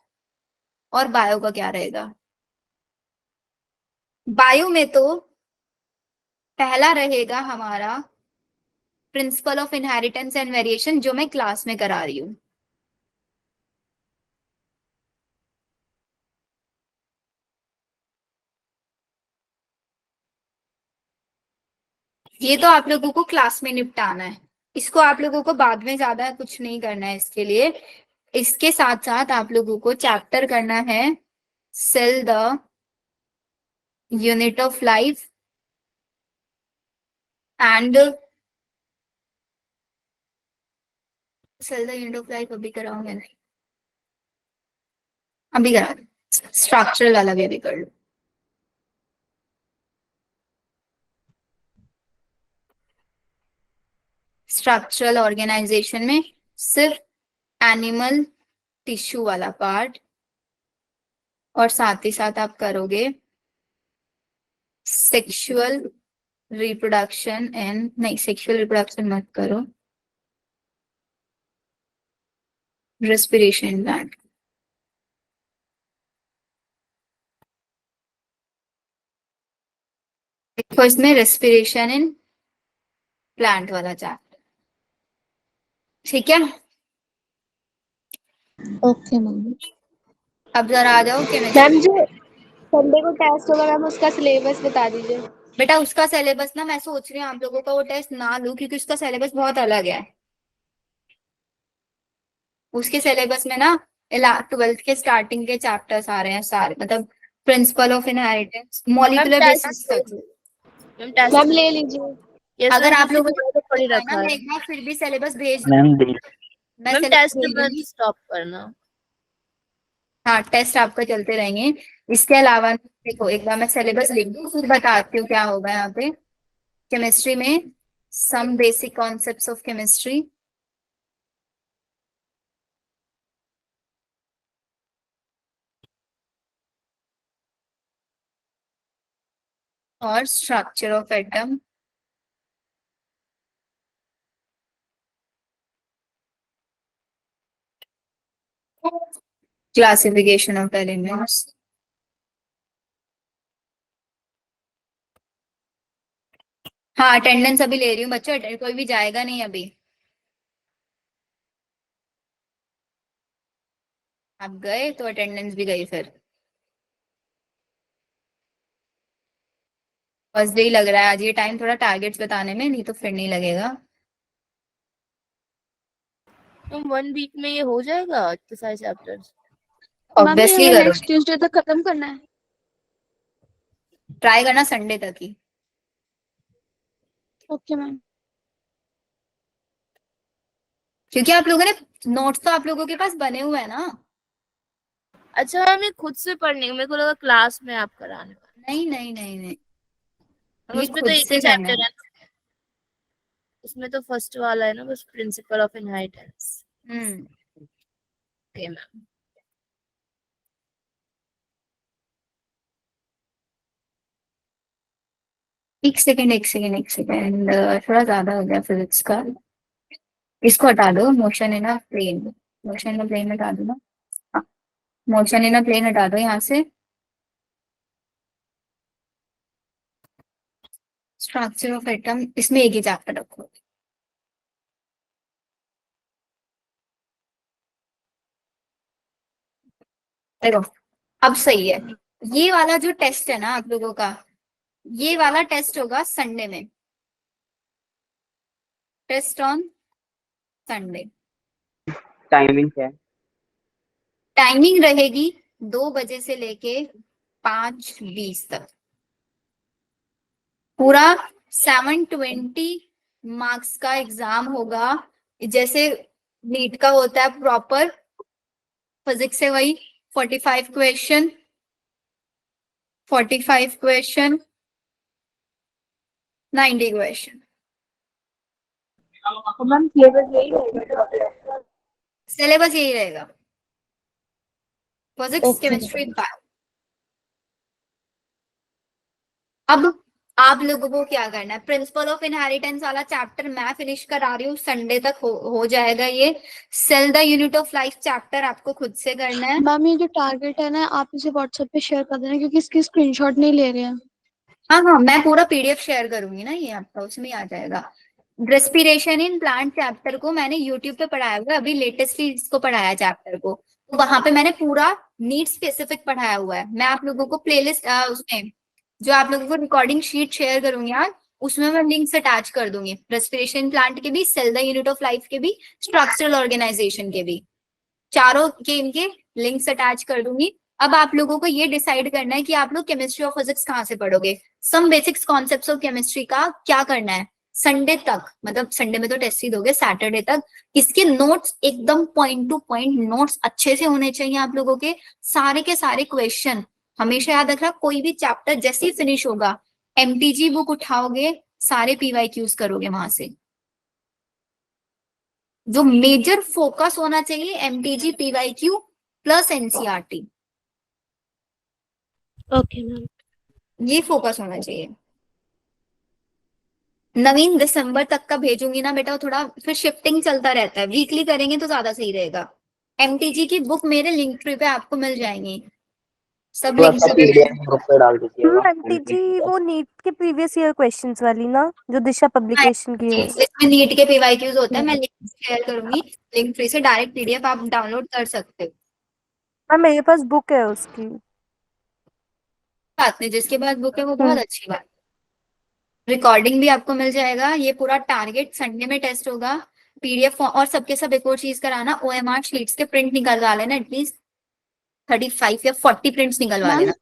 Speaker 1: और बायो का क्या रहेगा। बायो में तो पहला रहेगा हमारा principal of inheritance and variation, जो मैं क्लास में करा रही हूँ। ये तो आप लोगों को क्लास में निपटाना है। इसको आप लोगों को बाद में ज्यादा कुछ नहीं करना है इसके लिए। इसके साथ साथ आप लोगों को चैप्टर करना है cell the unit of life and cell the unit of life अभी कराऊंगा नहीं, अभी करा, स्ट्रक्चरल वाला भी अभी कर लो। स्ट्रक्चरल ऑर्गेनाइजेशन में सिर्फ एनिमल टिश्यू वाला पार्ट, और साथ ही साथ आप करोगे सेक्सुअल रिप्रोडक्शन एंड, नहीं सेक्सुअल रिप्रोडक्शन मत करो, रेस्पिरेशन प्लांट। देखो इसमें रेस्पिरेशन इन प्लांट वाला चैप्टर, ठीक है।
Speaker 6: Okay ma'am.
Speaker 1: अब जरा आ जाओ
Speaker 6: मैम
Speaker 1: केमिस्ट्री।
Speaker 6: जो संडे को टेस्ट होगा मैम उसका सिलेबस बता दीजिए।
Speaker 1: बेटा उसका सिलेबस ना मैं सोच रही हूँ आप लोगों का वो टेस्ट ना लूं, क्योंकि उसका सिलेबस बहुत अलग है। उसके सिलेबस में ना 12th के स्टार्टिंग के चैप्टर्स आ रहे हैं सारे, मतलब principal of inheritance, molecular basis तक।
Speaker 6: मैम ले लीजिए।
Speaker 1: अगर आप लोगों को
Speaker 6: पढ़ी
Speaker 1: ना,
Speaker 6: रखा
Speaker 1: मैं
Speaker 6: है
Speaker 1: एक बार फिर भी सिलेबस भेज
Speaker 4: मैम
Speaker 1: दूंगी, मैं
Speaker 6: मैम
Speaker 1: syllabus
Speaker 6: टेस्ट
Speaker 1: भेज
Speaker 6: मत
Speaker 1: दूंगी।
Speaker 6: स्टॉप करना।
Speaker 1: हाँ टेस्ट आपका चलते रहेंगे। इसके अलावा देखो एक बार मैं सिलेबस लिख दूँ फिर बताती हूँ क्या होगा यहाँ पे। केमिस्ट्री में some basic concepts of chemistry, और structure of atom, classification of elements. हाँ अटेंडेंस अभी ले रही हूँ बच्चों, कोई भी जाएगा नहीं अभी। आप गए तो अटेंडेंस भी गई फिर। फर्स्ट डे ही लग रहा है आज, ये टाइम थोड़ा टारगेट्स बताने में, नहीं तो फिर नहीं लगेगा।
Speaker 6: तो 1 वीक में ये हो जाएगा इतने सारे चैप्टर्स?
Speaker 1: ऑब्वियसली
Speaker 5: नेक्स्ट
Speaker 1: करोगे,
Speaker 5: ट्यूसडे तक खत्म करना है।
Speaker 1: ट्राई करना संडे तक ही।
Speaker 5: Okay ma'am.
Speaker 1: क्योंकि आप लोगों ने नोट्स तो आप लोगों के पास बने हुए हैं ना।
Speaker 6: अच्छा मैम ये खुद से पढ़ने, मेरे को लगा क्लास में आप कराने वाले।
Speaker 1: नहीं नहीं नहीं नहीं, ये
Speaker 6: उसमें तो
Speaker 1: खुद
Speaker 6: एक
Speaker 1: से
Speaker 6: ही
Speaker 1: करना
Speaker 6: चैप्टर
Speaker 1: है।
Speaker 6: है। उसमें तो फर्स्ट वाला है ना बस, principle of inheritance. Okay ma'am.
Speaker 1: एक सेकेंड एक सेकेंड एक सेकेंड, थोड़ा ज्यादा हो गया फिजिक्स का। इसको हटा दो, motion in a plane, motion in a plane हटा दो ना। हाँ, मोशन इन अ प्लेन हटा दो यहाँ से। स्ट्रक्चर ऑफ एटम, इसमें एक ही चैप्टर रखो। देखो अब सही है। ये वाला जो टेस्ट है ना आप लोगों का, ये वाला टेस्ट होगा संडे में, टेस्ट ऑन संडे।
Speaker 4: टाइमिंग क्या है?
Speaker 1: टाइमिंग रहेगी 2 बजे से लेके 5:20 तक। पूरा 720 मार्क्स का एग्जाम होगा, जैसे नीट का होता है प्रॉपर। फिजिक्स से वही 45 question, 45 question, 90 question.
Speaker 3: Ma'am syllabus यही रहेगा।
Speaker 1: सिलेबस यही रहेगा, फिजिक्स केमिस्ट्री बायो। अब आप लोगों को क्या करना है, प्रिंसिपल ऑफ इनहेरिटेंस वाला चैप्टर मैं फिनिश करा रही हूँ, संडे तक हो जाएगा ये। Cell the unit of life chapter आपको खुद से करना है।
Speaker 5: मैम ये जो टारगेट है ना आप इसे व्हाट्सएप पे शेयर कर देना, क्योंकि इसकी स्क्रीनशॉट नहीं ले रहे हैं।
Speaker 1: हाँ हाँ मैं पूरा पीडीएफ शेयर करूंगी ना, ये आपका उसमें ही आ जाएगा। रेस्पिरेशन इन प्लांट चैप्टर को मैंने यूट्यूब पे पढ़ाया हुआ है, अभी लेटेस्टली इसको पढ़ाया चैप्टर को, तो वहां पे मैंने पूरा नीड स्पेसिफिक पढ़ाया हुआ है। मैं आप लोगों को प्लेलिस्ट उसमें जो आप लोगों को रिकॉर्डिंग शीट शेयर करूंगी आज, उसमें मैं लिंक्स अटैच कर दूंगी, रेस्पिरेशन प्लांट के भी, cell the unit of life के भी, स्ट्रक्चरल ऑर्गेनाइजेशन के भी, चारों के इनके लिंक्स अटैच कर दूंगी। अब आप लोगों को ये डिसाइड करना है कि आप लोग केमिस्ट्री और फिजिक्स कहाँ से पढ़ोगे। Some basics concepts of chemistry का क्या करना है संडे तक, मतलब संडे में तो टेस्ट ही दोगे, सैटरडे तक इसके नोट्स एकदम पॉइंट टू पॉइंट नोट्स अच्छे से होने चाहिए आप लोगों के। सारे के सारे क्वेश्चन हमेशा याद रखना, कोई भी चैप्टर जैसे ही फिनिश होगा एमटीजी बुक उठाओगे, सारे पीवाईक्यूज करोगे वहां से। जो मेजर फोकस होना चाहिए MTG PYQ plus NCERT,
Speaker 6: okay ma'am.
Speaker 1: ये फोकस होना चाहिए। नवीन दिसंबर तक का भेजूंगी ना बेटा, थोड़ा फिर शिफ्टिंग चलता रहता है, वीकली करेंगे तो ज्यादा सही रहेगा। एमटीजी की बुक मेरे लिंक ट्री पे आपको मिल जाएंगी, सब
Speaker 4: तो
Speaker 1: लिंक्स
Speaker 4: अच्छा पीडीएफ ग्रुप पे डाल दीजिएगा।
Speaker 2: एमटीजी वो नीट के प्रीवियस ईयर क्वेश्चंस वाली ना, जो दिशा पब्लिकेशन की है।
Speaker 1: इसमें नीट के पीवाईक्यूज होते हैं, मैं लिंक शेयर करूंगी, लिंक ट्री से डायरेक्ट पीडीएफ आप डाउनलोड कर सकते हो।
Speaker 2: मैम मेरे पास बुक है उसकी।
Speaker 1: बात नहीं, जिसके पास बुक है वो बहुत अच्छी बात। रिकॉर्डिंग भी आपको मिल जाएगा, ये पूरा टारगेट संडे में टेस्ट होगा। पीडीएफ और सबके सब एक और चीज कराना, ओएमआर शीट्स के प्रिंट निकलवा लेना, एटलीस्ट 35 या 40 प्रिंट्स निकलवा
Speaker 6: मैम
Speaker 1: लेना।